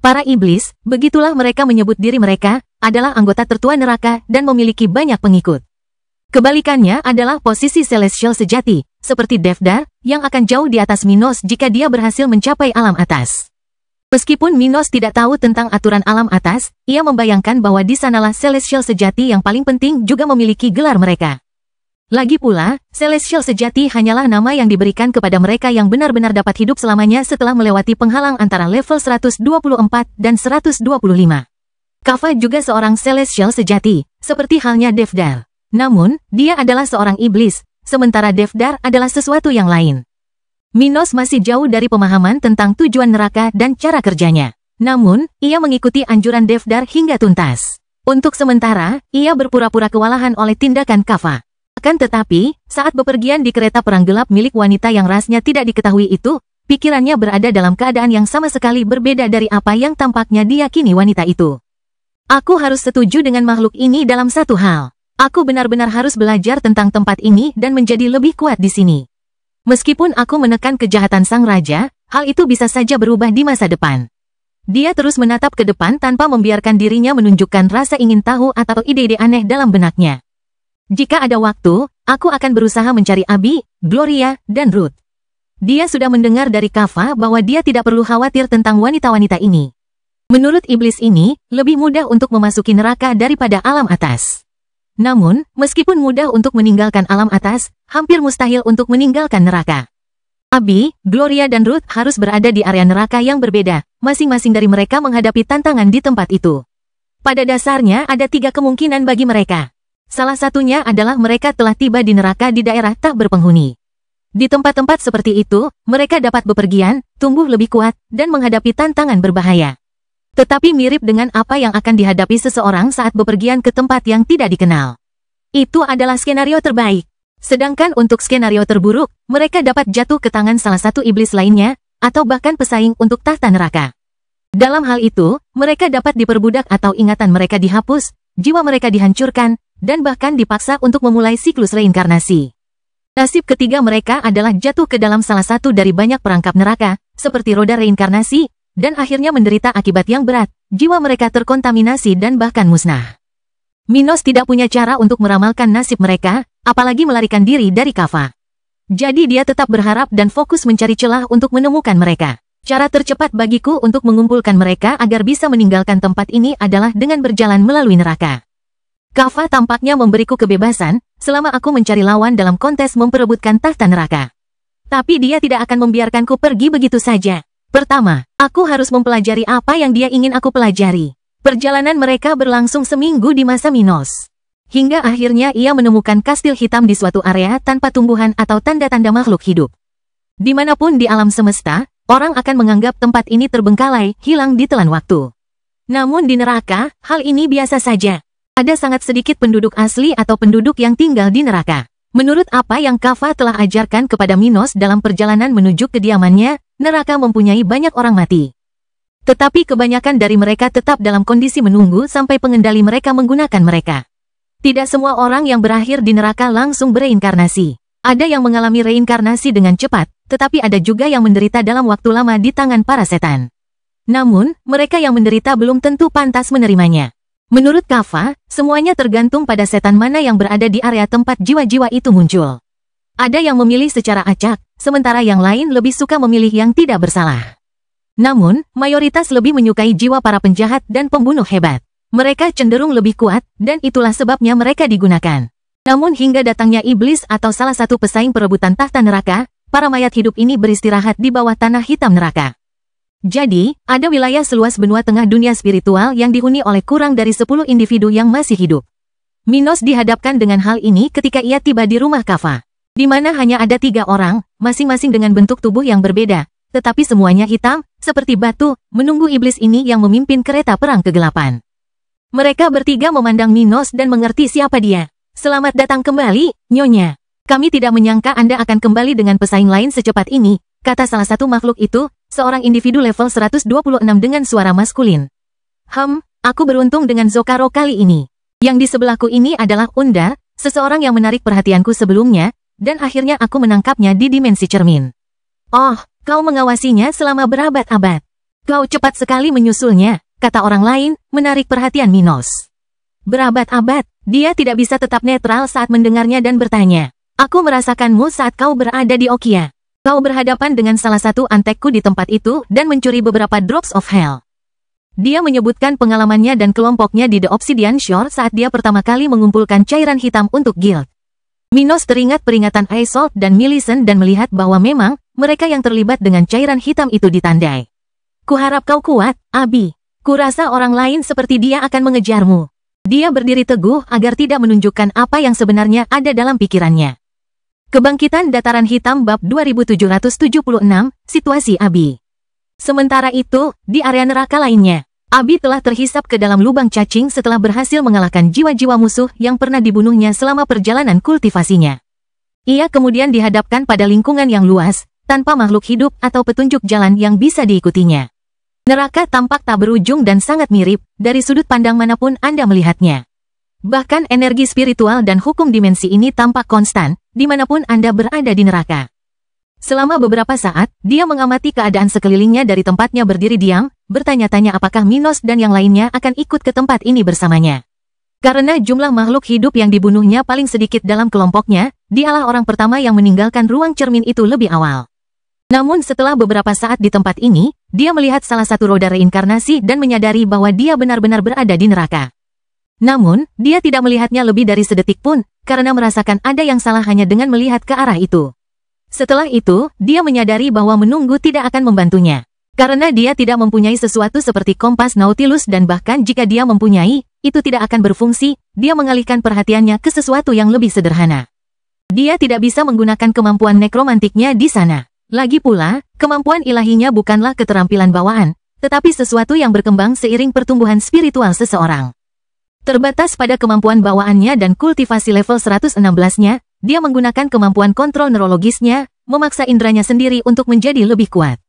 Para iblis, begitulah mereka menyebut diri mereka, adalah anggota tertua neraka dan memiliki banyak pengikut. Kebalikannya adalah posisi celestial sejati, seperti Devdar, yang akan jauh di atas Minos jika dia berhasil mencapai alam atas. Meskipun Minos tidak tahu tentang aturan alam atas, ia membayangkan bahwa di sanalah celestial sejati yang paling penting juga memiliki gelar mereka. Lagi pula, celestial sejati hanyalah nama yang diberikan kepada mereka yang benar-benar dapat hidup selamanya setelah melewati penghalang antara level 124 dan 125. Kafah juga seorang celestial sejati, seperti halnya Devdar. Namun, dia adalah seorang iblis, sementara Devdar adalah sesuatu yang lain. Minos masih jauh dari pemahaman tentang tujuan neraka dan cara kerjanya. Namun, ia mengikuti anjuran Devdar hingga tuntas. Untuk sementara, ia berpura-pura kewalahan oleh tindakan Kafah. Akan tetapi, saat bepergian di kereta perang gelap milik wanita yang rasnya tidak diketahui itu, pikirannya berada dalam keadaan yang sama sekali berbeda dari apa yang tampaknya diyakini wanita itu. Aku harus setuju dengan makhluk ini dalam satu hal. Aku benar-benar harus belajar tentang tempat ini dan menjadi lebih kuat di sini. Meskipun aku menekan kejahatan sang raja, hal itu bisa saja berubah di masa depan. Dia terus menatap ke depan tanpa membiarkan dirinya menunjukkan rasa ingin tahu atau ide-ide aneh dalam benaknya. Jika ada waktu, aku akan berusaha mencari Abi, Gloria, dan Ruth. Dia sudah mendengar dari Kafah bahwa dia tidak perlu khawatir tentang wanita-wanita ini. Menurut iblis ini, lebih mudah untuk memasuki neraka daripada alam atas. Namun, meskipun mudah untuk meninggalkan alam atas, hampir mustahil untuk meninggalkan neraka. Abi, Gloria dan Ruth harus berada di area neraka yang berbeda, masing-masing dari mereka menghadapi tantangan di tempat itu. Pada dasarnya ada 3 kemungkinan bagi mereka. Salah satunya adalah mereka telah tiba di neraka di daerah tak berpenghuni. Di tempat-tempat seperti itu, mereka dapat bepergian, tumbuh lebih kuat, dan menghadapi tantangan berbahaya. Tetapi mirip dengan apa yang akan dihadapi seseorang saat bepergian ke tempat yang tidak dikenal. Itu adalah skenario terbaik. Sedangkan untuk skenario terburuk, mereka dapat jatuh ke tangan salah satu iblis lainnya, atau bahkan pesaing untuk tahta neraka. Dalam hal itu, mereka dapat diperbudak atau ingatan mereka dihapus, jiwa mereka dihancurkan, dan bahkan dipaksa untuk memulai siklus reinkarnasi. Nasib ketiga mereka adalah jatuh ke dalam salah satu dari banyak perangkap neraka, seperti roda reinkarnasi, dan akhirnya menderita akibat yang berat, jiwa mereka terkontaminasi dan bahkan musnah. Minos tidak punya cara untuk meramalkan nasib mereka, apalagi melarikan diri dari Kafah. Jadi dia tetap berharap dan fokus mencari celah untuk menemukan mereka. Cara tercepat bagiku untuk mengumpulkan mereka agar bisa meninggalkan tempat ini adalah dengan berjalan melalui neraka. Kafah tampaknya memberiku kebebasan, selama aku mencari lawan dalam kontes memperebutkan tahta neraka. Tapi dia tidak akan membiarkanku pergi begitu saja. Pertama, aku harus mempelajari apa yang dia ingin aku pelajari. Perjalanan mereka berlangsung seminggu di masa Minos. Hingga akhirnya ia menemukan kastil hitam di suatu area tanpa tumbuhan atau tanda-tanda makhluk hidup. Dimanapun di alam semesta, orang akan menganggap tempat ini terbengkalai, hilang ditelan waktu. Namun di neraka, hal ini biasa saja. Ada sangat sedikit penduduk asli atau penduduk yang tinggal di neraka. Menurut apa yang Kafah telah ajarkan kepada Minos dalam perjalanan menuju kediamannya, neraka mempunyai banyak orang mati. Tetapi kebanyakan dari mereka tetap dalam kondisi menunggu sampai pengendali mereka menggunakan mereka. Tidak semua orang yang berakhir di neraka langsung bereinkarnasi. Ada yang mengalami reinkarnasi dengan cepat, tetapi ada juga yang menderita dalam waktu lama di tangan para setan. Namun, mereka yang menderita belum tentu pantas menerimanya. Menurut Kafah, semuanya tergantung pada setan mana yang berada di area tempat jiwa-jiwa itu muncul. Ada yang memilih secara acak, sementara yang lain lebih suka memilih yang tidak bersalah. Namun, mayoritas lebih menyukai jiwa para penjahat dan pembunuh hebat. Mereka cenderung lebih kuat, dan itulah sebabnya mereka digunakan. Namun hingga datangnya iblis atau salah satu pesaing perebutan tahta neraka, para mayat hidup ini beristirahat di bawah tanah hitam neraka. Jadi, ada wilayah seluas benua tengah dunia spiritual yang dihuni oleh kurang dari 10 individu yang masih hidup. Minos dihadapkan dengan hal ini ketika ia tiba di rumah Kaffa, di mana hanya ada 3 orang, masing-masing dengan bentuk tubuh yang berbeda, tetapi semuanya hitam, seperti batu, menunggu iblis ini yang memimpin kereta perang kegelapan. Mereka bertiga memandang Minos dan mengerti siapa dia. Selamat datang kembali, Nyonya. Kami tidak menyangka Anda akan kembali dengan pesaing lain secepat ini, kata salah satu makhluk itu, seorang individu level 126 dengan suara maskulin. Aku beruntung dengan Zokaro kali ini. Yang di sebelahku ini adalah Unda, seseorang yang menarik perhatianku sebelumnya, dan akhirnya aku menangkapnya di dimensi cermin. Oh, kau mengawasinya selama berabad-abad. Kau cepat sekali menyusulnya, kata orang lain, menarik perhatian Minos. Berabad-abad, dia tidak bisa tetap netral saat mendengarnya dan bertanya. Aku merasakanmu saat kau berada di Okia. Kau berhadapan dengan salah satu antekku di tempat itu dan mencuri beberapa drops of hell. Dia menyebutkan pengalamannya dan kelompoknya di The Obsidian Shore saat dia pertama kali mengumpulkan cairan hitam untuk guild. Minos teringat peringatan Isolde dan Millicent dan melihat bahwa memang mereka yang terlibat dengan cairan hitam itu ditandai. Kuharap kau kuat, Abi. Kurasa orang lain seperti dia akan mengejarmu. Dia berdiri teguh agar tidak menunjukkan apa yang sebenarnya ada dalam pikirannya. Kebangkitan Dataran Hitam bab 2776, situasi Abi. Sementara itu, di area neraka lainnya, Abi telah terhisap ke dalam lubang cacing setelah berhasil mengalahkan jiwa-jiwa musuh yang pernah dibunuhnya selama perjalanan kultivasinya. Ia kemudian dihadapkan pada lingkungan yang luas, tanpa makhluk hidup atau petunjuk jalan yang bisa diikutinya. Neraka tampak tak berujung dan sangat mirip, dari sudut pandang manapun Anda melihatnya. Bahkan energi spiritual dan hukum dimensi ini tampak konstan, dimanapun Anda berada di neraka. Selama beberapa saat, dia mengamati keadaan sekelilingnya dari tempatnya berdiri diam, bertanya-tanya apakah Minos dan yang lainnya akan ikut ke tempat ini bersamanya. Karena jumlah makhluk hidup yang dibunuhnya paling sedikit dalam kelompoknya, dialah orang pertama yang meninggalkan ruang cermin itu lebih awal. Namun setelah beberapa saat di tempat ini, dia melihat salah satu roda reinkarnasi dan menyadari bahwa dia benar-benar berada di neraka. Namun, dia tidak melihatnya lebih dari sedetik pun, karena merasakan ada yang salah hanya dengan melihat ke arah itu. Setelah itu, dia menyadari bahwa menunggu tidak akan membantunya. Karena dia tidak mempunyai sesuatu seperti kompas Nautilus dan bahkan jika dia mempunyai, itu tidak akan berfungsi, dia mengalihkan perhatiannya ke sesuatu yang lebih sederhana. Dia tidak bisa menggunakan kemampuan nekromantiknya di sana. Lagi pula, kemampuan ilahinya bukanlah keterampilan bawaan, tetapi sesuatu yang berkembang seiring pertumbuhan spiritual seseorang. Terbatas pada kemampuan bawaannya dan kultivasi level 116-nya, dia menggunakan kemampuan kontrol neurologisnya, memaksa indranya sendiri untuk menjadi lebih kuat.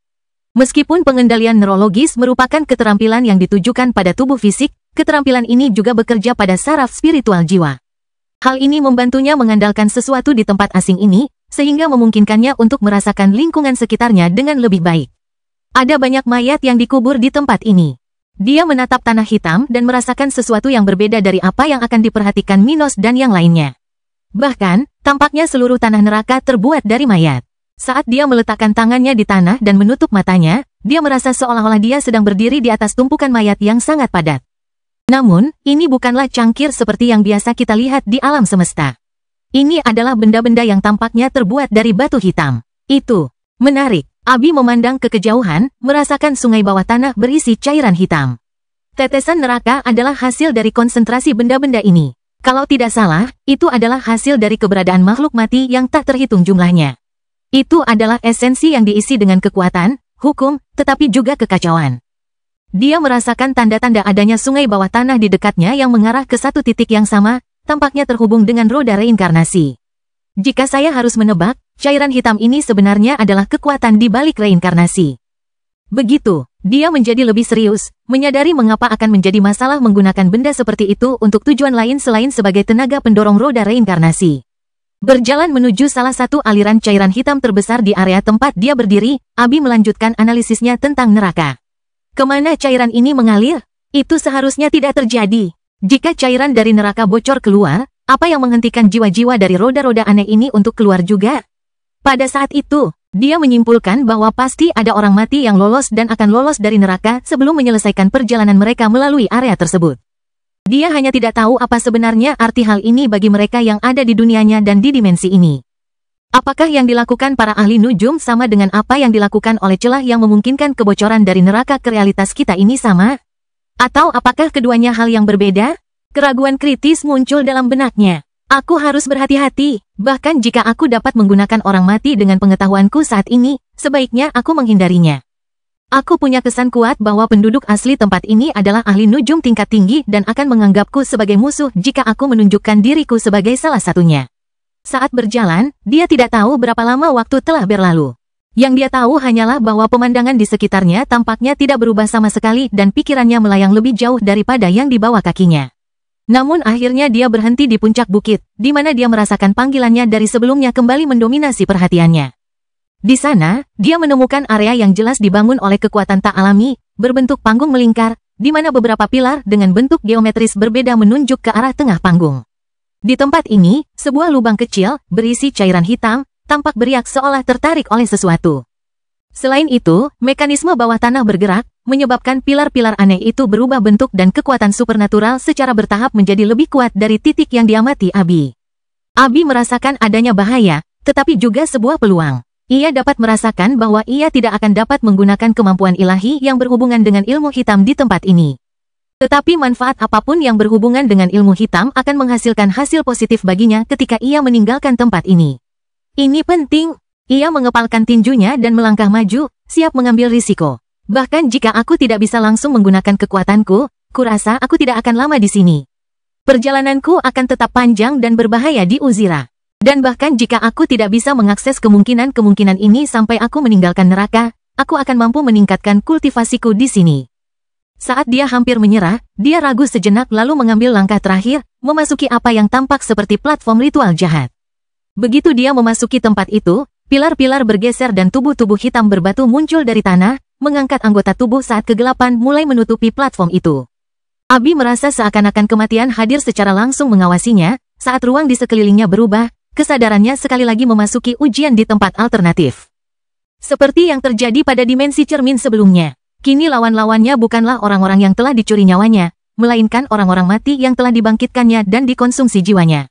Meskipun pengendalian neurologis merupakan keterampilan yang ditujukan pada tubuh fisik, keterampilan ini juga bekerja pada saraf spiritual jiwa. Hal ini membantunya mengandalkan sesuatu di tempat asing ini, sehingga memungkinkannya untuk merasakan lingkungan sekitarnya dengan lebih baik. Ada banyak mayat yang dikubur di tempat ini. Dia menatap tanah hitam dan merasakan sesuatu yang berbeda dari apa yang akan diperhatikan Minos dan yang lainnya. Bahkan, tampaknya seluruh tanah neraka terbuat dari mayat. Saat dia meletakkan tangannya di tanah dan menutup matanya, dia merasa seolah-olah dia sedang berdiri di atas tumpukan mayat yang sangat padat. Namun, ini bukanlah cangkir seperti yang biasa kita lihat di alam semesta. Ini adalah benda-benda yang tampaknya terbuat dari batu hitam. Itu menarik. Abi memandang ke kejauhan, merasakan sungai bawah tanah berisi cairan hitam. Tetesan neraka adalah hasil dari konsentrasi benda-benda ini. Kalau tidak salah, itu adalah hasil dari keberadaan makhluk mati yang tak terhitung jumlahnya. Itu adalah esensi yang diisi dengan kekuatan, hukum, tetapi juga kekacauan. Dia merasakan tanda-tanda adanya sungai bawah tanah di dekatnya yang mengarah ke satu titik yang sama, tampaknya terhubung dengan roda reinkarnasi. Jika saya harus menebak, cairan hitam ini sebenarnya adalah kekuatan di balik reinkarnasi. Begitu, dia menjadi lebih serius, menyadari mengapa akan menjadi masalah menggunakan benda seperti itu untuk tujuan lain selain sebagai tenaga pendorong roda reinkarnasi. Berjalan menuju salah satu aliran cairan hitam terbesar di area tempat dia berdiri, Abi melanjutkan analisisnya tentang neraka. Kemana cairan ini mengalir? Itu seharusnya tidak terjadi. Jika cairan dari neraka bocor keluar, apa yang menghentikan jiwa-jiwa dari roda-roda aneh ini untuk keluar juga? Pada saat itu, dia menyimpulkan bahwa pasti ada orang mati yang lolos dan akan lolos dari neraka sebelum menyelesaikan perjalanan mereka melalui area tersebut. Dia hanya tidak tahu apa sebenarnya arti hal ini bagi mereka yang ada di dunianya dan di dimensi ini. Apakah yang dilakukan para ahli nujum sama dengan apa yang dilakukan oleh celah yang memungkinkan kebocoran dari neraka ke realitas kita ini sama? Atau apakah keduanya hal yang berbeda? Keraguan kritis muncul dalam benaknya. Aku harus berhati-hati, bahkan jika aku dapat menggunakan orang mati dengan pengetahuanku saat ini, sebaiknya aku menghindarinya. Aku punya kesan kuat bahwa penduduk asli tempat ini adalah ahli nujum tingkat tinggi dan akan menganggapku sebagai musuh jika aku menunjukkan diriku sebagai salah satunya. Saat berjalan, dia tidak tahu berapa lama waktu telah berlalu. Yang dia tahu hanyalah bahwa pemandangan di sekitarnya tampaknya tidak berubah sama sekali dan pikirannya melayang lebih jauh daripada yang di bawah kakinya. Namun akhirnya dia berhenti di puncak bukit, di mana dia merasakan panggilannya dari sebelumnya kembali mendominasi perhatiannya. Di sana, dia menemukan area yang jelas dibangun oleh kekuatan tak alami, berbentuk panggung melingkar, di mana beberapa pilar dengan bentuk geometris berbeda menunjuk ke arah tengah panggung. Di tempat ini, sebuah lubang kecil, berisi cairan hitam, tampak beriak seolah tertarik oleh sesuatu. Selain itu, mekanisme bawah tanah bergerak, menyebabkan pilar-pilar aneh itu berubah bentuk dan kekuatan supernatural secara bertahap menjadi lebih kuat dari titik yang diamati Abi. Abi merasakan adanya bahaya, tetapi juga sebuah peluang. Ia dapat merasakan bahwa ia tidak akan dapat menggunakan kemampuan ilahi yang berhubungan dengan ilmu hitam di tempat ini. Tetapi manfaat apapun yang berhubungan dengan ilmu hitam akan menghasilkan hasil positif baginya ketika ia meninggalkan tempat ini. Ini penting. Ia mengepalkan tinjunya dan melangkah maju, siap mengambil risiko. Bahkan jika aku tidak bisa langsung menggunakan kekuatanku, kurasa aku tidak akan lama di sini. Perjalananku akan tetap panjang dan berbahaya di Uzira. Dan bahkan jika aku tidak bisa mengakses kemungkinan-kemungkinan ini sampai aku meninggalkan neraka, aku akan mampu meningkatkan kultivasiku di sini. Saat dia hampir menyerah, dia ragu sejenak lalu mengambil langkah terakhir, memasuki apa yang tampak seperti platform ritual jahat. Begitu dia memasuki tempat itu, pilar-pilar bergeser dan tubuh-tubuh hitam berbatu muncul dari tanah, mengangkat anggota tubuh saat kegelapan mulai menutupi platform itu. Abi merasa seakan-akan kematian hadir secara langsung mengawasinya, saat ruang di sekelilingnya berubah, kesadarannya sekali lagi memasuki ujian di tempat alternatif. Seperti yang terjadi pada dimensi cermin sebelumnya, kini lawan-lawannya bukanlah orang-orang yang telah dicuri nyawanya, melainkan orang-orang mati yang telah dibangkitkannya dan dikonsumsi jiwanya.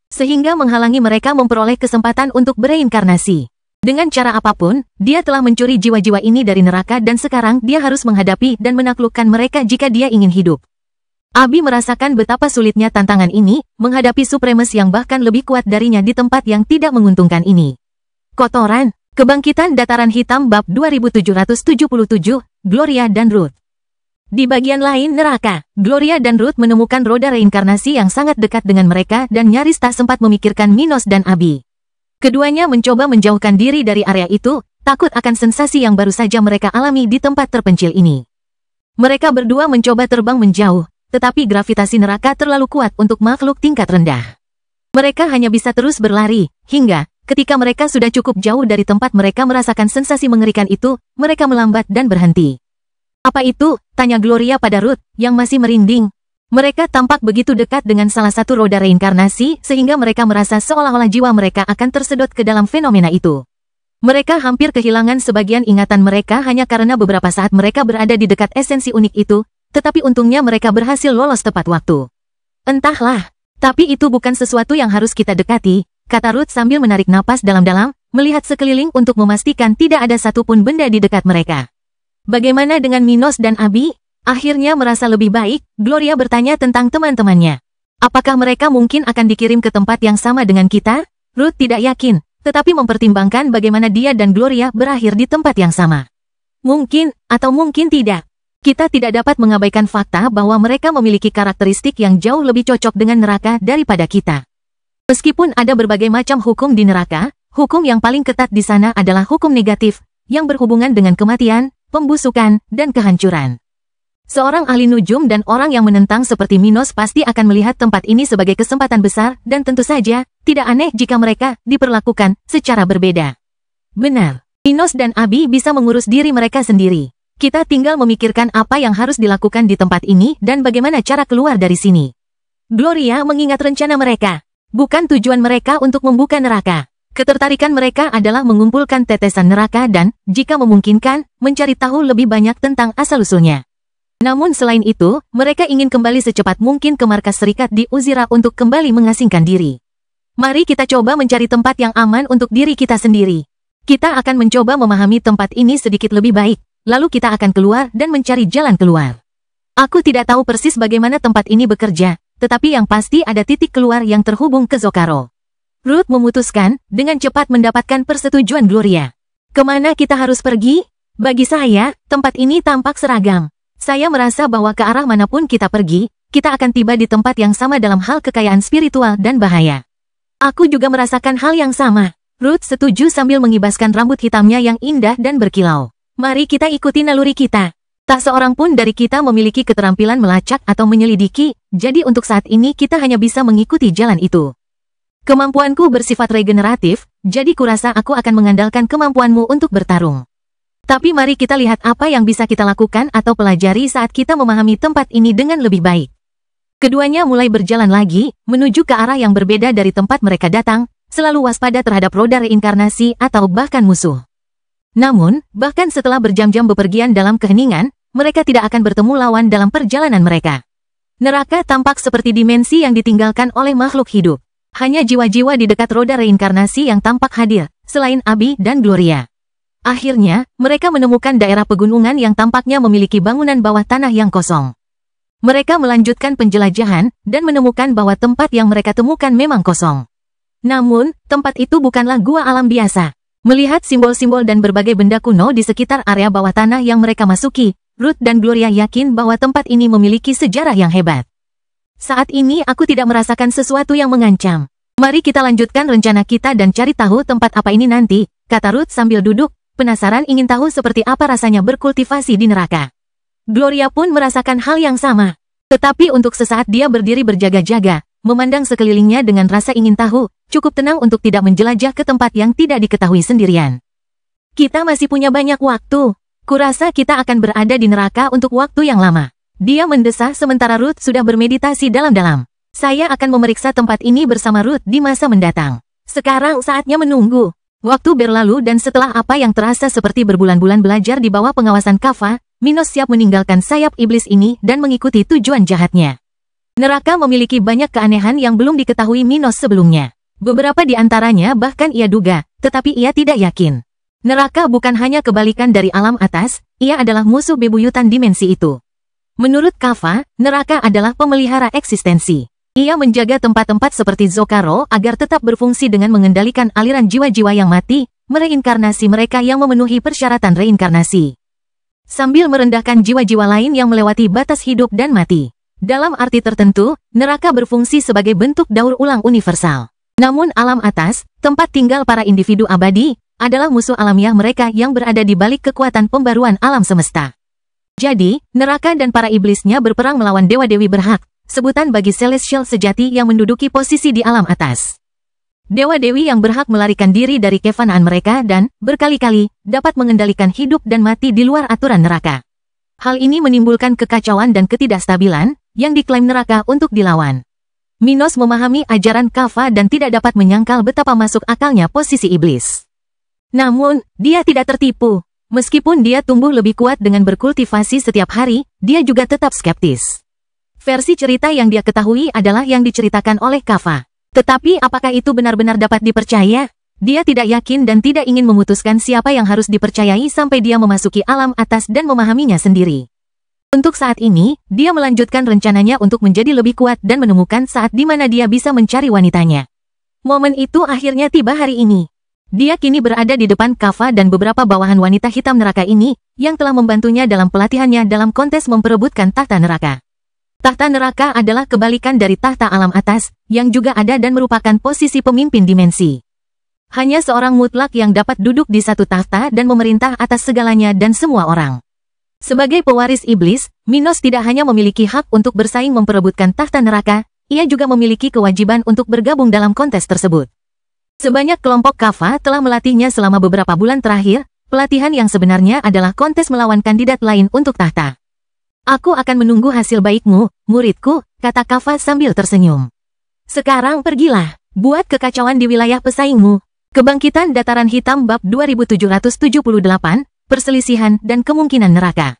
Sehingga menghalangi mereka memperoleh kesempatan untuk bereinkarnasi. Dengan cara apapun, dia telah mencuri jiwa-jiwa ini dari neraka dan sekarang dia harus menghadapi dan menaklukkan mereka jika dia ingin hidup. Abi merasakan betapa sulitnya tantangan ini, menghadapi Supremes yang bahkan lebih kuat darinya di tempat yang tidak menguntungkan ini. Kotoran, Kebangkitan Dataran Hitam Bab 2777, Gloria dan Ruth. Di bagian lain neraka, Gloria dan Ruth menemukan roda reinkarnasi yang sangat dekat dengan mereka dan nyaris tak sempat memikirkan Minos dan Abi. Keduanya mencoba menjauhkan diri dari area itu, takut akan sensasi yang baru saja mereka alami di tempat terpencil ini. Mereka berdua mencoba terbang menjauh, tetapi gravitasi neraka terlalu kuat untuk makhluk tingkat rendah. Mereka hanya bisa terus berlari, hingga, ketika mereka sudah cukup jauh dari tempat mereka merasakan sensasi mengerikan itu, mereka melambat dan berhenti. Apa itu? Tanya Gloria pada Ruth, yang masih merinding. Mereka tampak begitu dekat dengan salah satu roda reinkarnasi, sehingga mereka merasa seolah-olah jiwa mereka akan tersedot ke dalam fenomena itu. Mereka hampir kehilangan sebagian ingatan mereka hanya karena beberapa saat mereka berada di dekat esensi unik itu, tetapi untungnya mereka berhasil lolos tepat waktu. Entahlah, tapi itu bukan sesuatu yang harus kita dekati, kata Ruth sambil menarik napas dalam-dalam, melihat sekeliling untuk memastikan tidak ada satupun benda di dekat mereka. Bagaimana dengan Minos dan Abi? Akhirnya merasa lebih baik, Gloria bertanya tentang teman-temannya. Apakah mereka mungkin akan dikirim ke tempat yang sama dengan kita? Ruth tidak yakin, tetapi mempertimbangkan bagaimana dia dan Gloria berakhir di tempat yang sama. Mungkin, atau mungkin tidak. Kita tidak dapat mengabaikan fakta bahwa mereka memiliki karakteristik yang jauh lebih cocok dengan neraka daripada kita. Meskipun ada berbagai macam hukum di neraka, hukum yang paling ketat di sana adalah hukum negatif, yang berhubungan dengan kematian, pembusukan, dan kehancuran. Seorang ahli nujum dan orang yang menentang seperti Minos pasti akan melihat tempat ini sebagai kesempatan besar, dan tentu saja, tidak aneh jika mereka diperlakukan secara berbeda. Benar, Minos dan Abi bisa mengurus diri mereka sendiri. Kita tinggal memikirkan apa yang harus dilakukan di tempat ini dan bagaimana cara keluar dari sini. Gloria mengingat rencana mereka. Bukan tujuan mereka untuk membuka neraka. Ketertarikan mereka adalah mengumpulkan tetesan neraka dan, jika memungkinkan, mencari tahu lebih banyak tentang asal-usulnya. Namun selain itu, mereka ingin kembali secepat mungkin ke markas serikat di Uzira untuk kembali mengasingkan diri. Mari kita coba mencari tempat yang aman untuk diri kita sendiri. Kita akan mencoba memahami tempat ini sedikit lebih baik, lalu kita akan keluar dan mencari jalan keluar. Aku tidak tahu persis bagaimana tempat ini bekerja, tetapi yang pasti ada titik keluar yang terhubung ke Zocaro. Ruth memutuskan, dengan cepat mendapatkan persetujuan Gloria. Kemana kita harus pergi? Bagi saya, tempat ini tampak seragam. Saya merasa bahwa ke arah manapun kita pergi, kita akan tiba di tempat yang sama dalam hal kekayaan spiritual dan bahaya. Aku juga merasakan hal yang sama. Ruth setuju sambil mengibaskan rambut hitamnya yang indah dan berkilau. Mari kita ikuti naluri kita. Tak seorang pun dari kita memiliki keterampilan melacak atau menyelidiki, jadi untuk saat ini kita hanya bisa mengikuti jalan itu. Kemampuanku bersifat regeneratif, jadi kurasa aku akan mengandalkan kemampuanmu untuk bertarung. Tapi mari kita lihat apa yang bisa kita lakukan atau pelajari saat kita memahami tempat ini dengan lebih baik. Keduanya mulai berjalan lagi, menuju ke arah yang berbeda dari tempat mereka datang, selalu waspada terhadap roda reinkarnasi atau bahkan musuh. Namun, bahkan setelah berjam-jam bepergian dalam keheningan, mereka tidak akan bertemu lawan dalam perjalanan mereka. Neraka tampak seperti dimensi yang ditinggalkan oleh makhluk hidup. Hanya jiwa-jiwa di dekat roda reinkarnasi yang tampak hadir, selain Abi dan Gloria. Akhirnya, mereka menemukan daerah pegunungan yang tampaknya memiliki bangunan bawah tanah yang kosong. Mereka melanjutkan penjelajahan, dan menemukan bahwa tempat yang mereka temukan memang kosong. Namun, tempat itu bukanlah gua alam biasa. Melihat simbol-simbol dan berbagai benda kuno di sekitar area bawah tanah yang mereka masuki, Ruth dan Gloria yakin bahwa tempat ini memiliki sejarah yang hebat. Saat ini aku tidak merasakan sesuatu yang mengancam. Mari kita lanjutkan rencana kita dan cari tahu tempat apa ini nanti, kata Ruth sambil duduk, penasaran ingin tahu seperti apa rasanya berkultivasi di neraka. Gloria pun merasakan hal yang sama. Tetapi untuk sesaat dia berdiri berjaga-jaga, memandang sekelilingnya dengan rasa ingin tahu, cukup tenang untuk tidak menjelajah ke tempat yang tidak diketahui sendirian. Kita masih punya banyak waktu. Kurasa kita akan berada di neraka untuk waktu yang lama. Dia mendesah sementara Ruth sudah bermeditasi dalam-dalam. Saya akan memeriksa tempat ini bersama Ruth di masa mendatang. Sekarang saatnya menunggu. Waktu berlalu dan setelah apa yang terasa seperti berbulan-bulan belajar di bawah pengawasan Kava, Minos siap meninggalkan sayap iblis ini dan mengikuti tujuan jahatnya. Neraka memiliki banyak keanehan yang belum diketahui Minos sebelumnya. Beberapa di antaranya bahkan ia duga, tetapi ia tidak yakin. Neraka bukan hanya kebalikan dari alam atas, ia adalah musuh bebuyutan dimensi itu. Menurut Kava, neraka adalah pemelihara eksistensi. Ia menjaga tempat-tempat seperti Zocaro agar tetap berfungsi dengan mengendalikan aliran jiwa-jiwa yang mati, mereinkarnasi mereka yang memenuhi persyaratan reinkarnasi. Sambil merendahkan jiwa-jiwa lain yang melewati batas hidup dan mati. Dalam arti tertentu, neraka berfungsi sebagai bentuk daur ulang universal. Namun alam atas, tempat tinggal para individu abadi, adalah musuh alamiah mereka yang berada di balik kekuatan pembaruan alam semesta. Jadi, neraka dan para iblisnya berperang melawan dewa-dewi berhak, sebutan bagi celestial sejati yang menduduki posisi di alam atas. Dewa-dewi yang berhak melarikan diri dari kefanaan mereka dan, berkali-kali, dapat mengendalikan hidup dan mati di luar aturan neraka. Hal ini menimbulkan kekacauan dan ketidakstabilan, yang diklaim neraka untuk dilawan. Minos memahami ajaran Kava dan tidak dapat menyangkal betapa masuk akalnya posisi iblis. Namun, dia tidak tertipu. Meskipun dia tumbuh lebih kuat dengan berkultivasi setiap hari, dia juga tetap skeptis. Versi cerita yang dia ketahui adalah yang diceritakan oleh Kava. Tetapi apakah itu benar-benar dapat dipercaya? Dia tidak yakin dan tidak ingin memutuskan siapa yang harus dipercayai sampai dia memasuki alam atas dan memahaminya sendiri. Untuk saat ini, dia melanjutkan rencananya untuk menjadi lebih kuat dan menemukan saat di mana dia bisa mencari wanitanya. Momen itu akhirnya tiba hari ini. Dia kini berada di depan Kava dan beberapa bawahan wanita hitam neraka ini, yang telah membantunya dalam pelatihannya dalam kontes memperebutkan tahta neraka. Tahta neraka adalah kebalikan dari tahta alam atas, yang juga ada dan merupakan posisi pemimpin dimensi. Hanya seorang mutlak yang dapat duduk di satu tahta dan memerintah atas segalanya dan semua orang. Sebagai pewaris iblis, Minos tidak hanya memiliki hak untuk bersaing memperebutkan tahta neraka, ia juga memiliki kewajiban untuk bergabung dalam kontes tersebut. Sebanyak kelompok Kava telah melatihnya selama beberapa bulan terakhir, pelatihan yang sebenarnya adalah kontes melawan kandidat lain untuk tahta. Aku akan menunggu hasil baikmu, muridku, kata Kava sambil tersenyum. Sekarang pergilah, buat kekacauan di wilayah pesaingmu. Kebangkitan Dataran Hitam Bab 2778, Perselisihan dan Kemungkinan Neraka.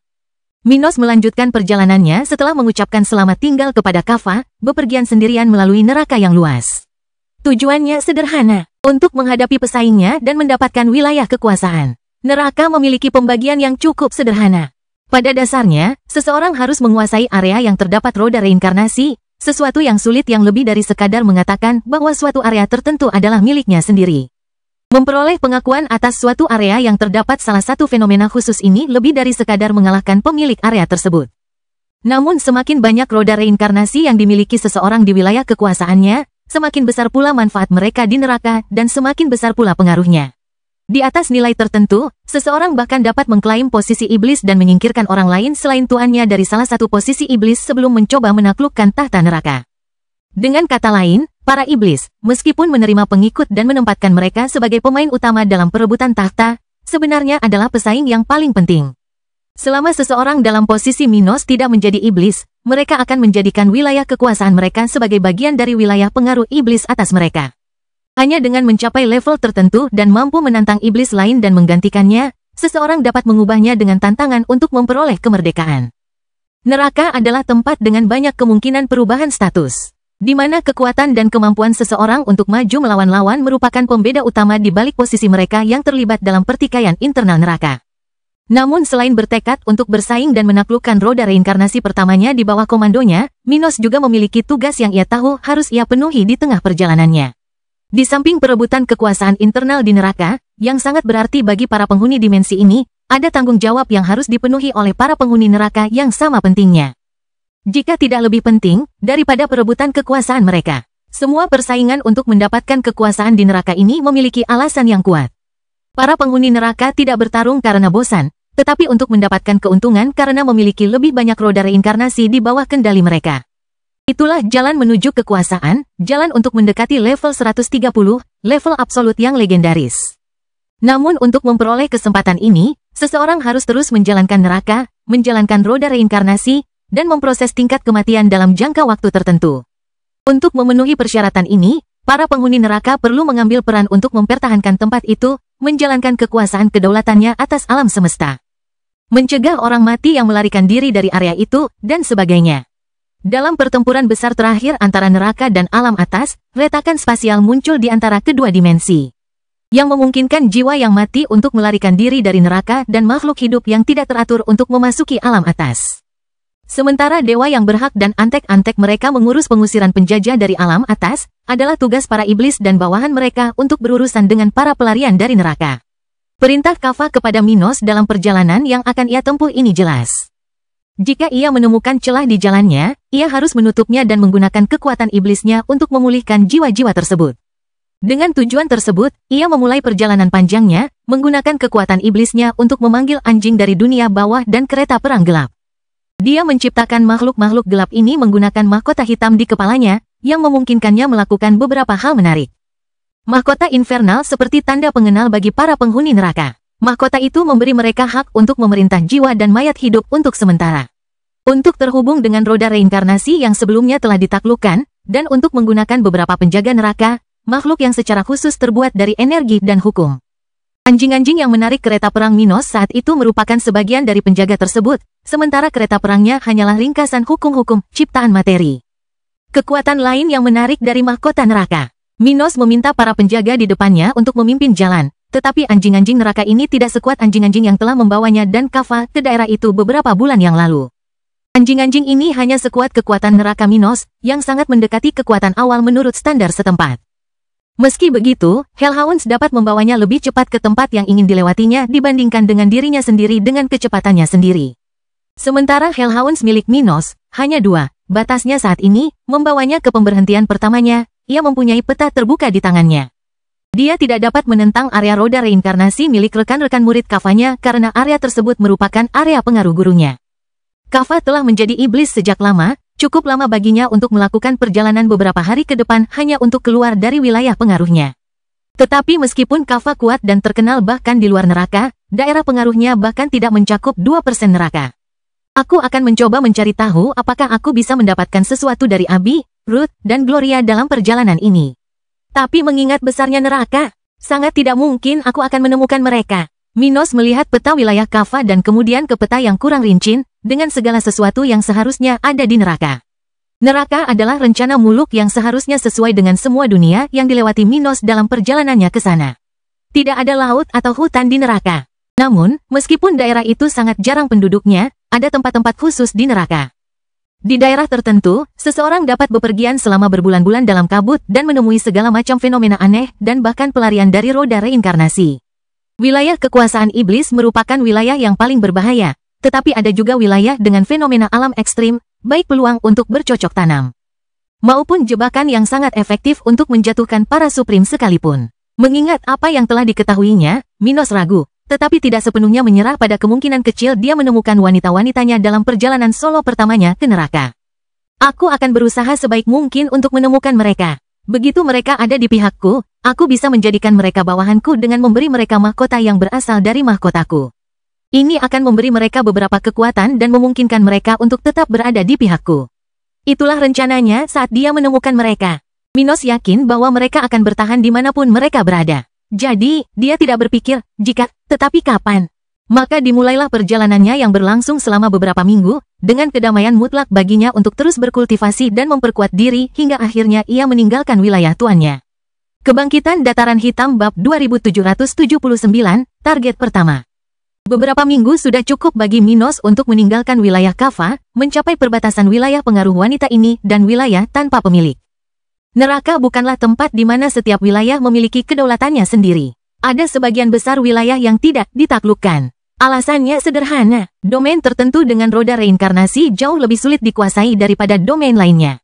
Minos melanjutkan perjalanannya setelah mengucapkan selamat tinggal kepada Kaffa, bepergian sendirian melalui neraka yang luas. Tujuannya sederhana, untuk menghadapi pesaingnya dan mendapatkan wilayah kekuasaan. Neraka memiliki pembagian yang cukup sederhana. Pada dasarnya, seseorang harus menguasai area yang terdapat roda reinkarnasi, sesuatu yang sulit yang lebih dari sekadar mengatakan bahwa suatu area tertentu adalah miliknya sendiri. Memperoleh pengakuan atas suatu area yang terdapat salah satu fenomena khusus ini lebih dari sekadar mengalahkan pemilik area tersebut. Namun semakin banyak roda reinkarnasi yang dimiliki seseorang di wilayah kekuasaannya, semakin besar pula manfaat mereka di neraka dan semakin besar pula pengaruhnya. Di atas nilai tertentu, seseorang bahkan dapat mengklaim posisi iblis dan menyingkirkan orang lain selain tuannya dari salah satu posisi iblis sebelum mencoba menaklukkan tahta neraka. Dengan kata lain, para iblis, meskipun menerima pengikut dan menempatkan mereka sebagai pemain utama dalam perebutan tahta, sebenarnya adalah pesaing yang paling penting. Selama seseorang dalam posisi Minos tidak menjadi iblis, mereka akan menjadikan wilayah kekuasaan mereka sebagai bagian dari wilayah pengaruh iblis atas mereka. Hanya dengan mencapai level tertentu dan mampu menantang iblis lain dan menggantikannya, seseorang dapat mengubahnya dengan tantangan untuk memperoleh kemerdekaan. Neraka adalah tempat dengan banyak kemungkinan perubahan status, di mana kekuatan dan kemampuan seseorang untuk maju melawan lawan merupakan pembeda utama di balik posisi mereka yang terlibat dalam pertikaian internal neraka. Namun selain bertekad untuk bersaing dan menaklukkan roda reinkarnasi pertamanya di bawah komandonya, Minos juga memiliki tugas yang ia tahu harus ia penuhi di tengah perjalanannya. Di samping perebutan kekuasaan internal di neraka, yang sangat berarti bagi para penghuni dimensi ini, ada tanggung jawab yang harus dipenuhi oleh para penghuni neraka yang sama pentingnya. Jika tidak lebih penting daripada perebutan kekuasaan mereka. Semua persaingan untuk mendapatkan kekuasaan di neraka ini memiliki alasan yang kuat. Para penghuni neraka tidak bertarung karena bosan, tetapi untuk mendapatkan keuntungan karena memiliki lebih banyak roda reinkarnasi di bawah kendali mereka. Itulah jalan menuju kekuasaan, jalan untuk mendekati level 130, level absolut yang legendaris. Namun untuk memperoleh kesempatan ini, seseorang harus terus menjalankan neraka, menjalankan roda reinkarnasi, dan memproses tingkat kematian dalam jangka waktu tertentu. Untuk memenuhi persyaratan ini, para penghuni neraka perlu mengambil peran untuk mempertahankan tempat itu, menjalankan kekuasaan kedaulatannya atas alam semesta. Mencegah orang mati yang melarikan diri dari area itu, dan sebagainya. Dalam pertempuran besar terakhir antara neraka dan alam atas, retakan spasial muncul di antara kedua dimensi, yang memungkinkan jiwa yang mati untuk melarikan diri dari neraka dan makhluk hidup yang tidak teratur untuk memasuki alam atas. Sementara dewa yang berhak dan antek-antek mereka mengurus pengusiran penjajah dari alam atas, adalah tugas para iblis dan bawahan mereka untuk berurusan dengan para pelarian dari neraka. Perintah Kaffa kepada Minos dalam perjalanan yang akan ia tempuh ini jelas. Jika ia menemukan celah di jalannya, ia harus menutupnya dan menggunakan kekuatan iblisnya untuk memulihkan jiwa-jiwa tersebut. Dengan tujuan tersebut, ia memulai perjalanan panjangnya, menggunakan kekuatan iblisnya untuk memanggil anjing dari dunia bawah dan kereta perang gelap. Dia menciptakan makhluk-makhluk gelap ini menggunakan mahkota hitam di kepalanya, yang memungkinkannya melakukan beberapa hal menarik. Mahkota infernal seperti tanda pengenal bagi para penghuni neraka. Mahkota itu memberi mereka hak untuk memerintah jiwa dan mayat hidup untuk sementara. Untuk terhubung dengan roda reinkarnasi yang sebelumnya telah ditaklukkan, dan untuk menggunakan beberapa penjaga neraka, makhluk yang secara khusus terbuat dari energi dan hukum. Anjing-anjing yang menarik kereta perang Minos saat itu merupakan sebagian dari penjaga tersebut, sementara kereta perangnya hanyalah ringkasan hukum-hukum ciptaan materi. Kekuatan lain yang menarik dari mahkota neraka. Minos meminta para penjaga di depannya untuk memimpin jalan, tetapi anjing-anjing neraka ini tidak sekuat anjing-anjing yang telah membawanya dan Kaffa ke daerah itu beberapa bulan yang lalu. Anjing-anjing ini hanya sekuat kekuatan neraka Minos, yang sangat mendekati kekuatan awal menurut standar setempat. Meski begitu, Hellhounds dapat membawanya lebih cepat ke tempat yang ingin dilewatinya dibandingkan dengan dirinya sendiri dengan kecepatannya sendiri. Sementara Hellhounds milik Minos, hanya 2, batasnya saat ini, membawanya ke pemberhentian pertamanya, ia mempunyai peta terbuka di tangannya. Dia tidak dapat menentang area roda reinkarnasi milik rekan-rekan murid Kaffanya karena area tersebut merupakan area pengaruh gurunya. Kaffa telah menjadi iblis sejak lama, cukup lama baginya untuk melakukan perjalanan beberapa hari ke depan hanya untuk keluar dari wilayah pengaruhnya. Tetapi meskipun Kaffa kuat dan terkenal bahkan di luar neraka, daerah pengaruhnya bahkan tidak mencakup 2% neraka. Aku akan mencoba mencari tahu apakah aku bisa mendapatkan sesuatu dari Abi, Ruth, dan Gloria dalam perjalanan ini. Tapi mengingat besarnya neraka, sangat tidak mungkin aku akan menemukan mereka. Minos melihat peta wilayah Kaffa dan kemudian ke peta yang kurang rinci, dengan segala sesuatu yang seharusnya ada di neraka. Neraka adalah rencana muluk yang seharusnya sesuai dengan semua dunia yang dilewati Minos dalam perjalanannya ke sana. Tidak ada laut atau hutan di neraka. Namun, meskipun daerah itu sangat jarang penduduknya, ada tempat-tempat khusus di neraka. Di daerah tertentu, seseorang dapat bepergian selama berbulan-bulan dalam kabut dan menemui segala macam fenomena aneh dan bahkan pelarian dari roda reinkarnasi. Wilayah kekuasaan iblis merupakan wilayah yang paling berbahaya, tetapi ada juga wilayah dengan fenomena alam ekstrim, baik peluang untuk bercocok tanam, maupun jebakan yang sangat efektif untuk menjatuhkan para suprim sekalipun. Mengingat apa yang telah diketahuinya, Minos ragu, tetapi tidak sepenuhnya menyerah pada kemungkinan kecil dia menemukan wanita-wanitanya dalam perjalanan solo pertamanya ke neraka. Aku akan berusaha sebaik mungkin untuk menemukan mereka. Begitu mereka ada di pihakku, aku bisa menjadikan mereka bawahanku dengan memberi mereka mahkota yang berasal dari mahkotaku. Ini akan memberi mereka beberapa kekuatan dan memungkinkan mereka untuk tetap berada di pihakku. Itulah rencananya saat dia menemukan mereka. Minos yakin bahwa mereka akan bertahan dimanapun mereka berada. Jadi, dia tidak berpikir, jika, tetapi kapan. Maka dimulailah perjalanannya yang berlangsung selama beberapa minggu, dengan kedamaian mutlak baginya untuk terus berkultivasi dan memperkuat diri hingga akhirnya ia meninggalkan wilayah tuannya. Kebangkitan Dataran Hitam Bab 2779, Target Pertama. Beberapa minggu sudah cukup bagi Minos untuk meninggalkan wilayah Kaffa, mencapai perbatasan wilayah pengaruh wanita ini dan wilayah tanpa pemilik. Neraka bukanlah tempat di mana setiap wilayah memiliki kedaulatannya sendiri. Ada sebagian besar wilayah yang tidak ditaklukkan. Alasannya sederhana, domain tertentu dengan roda reinkarnasi jauh lebih sulit dikuasai daripada domain lainnya.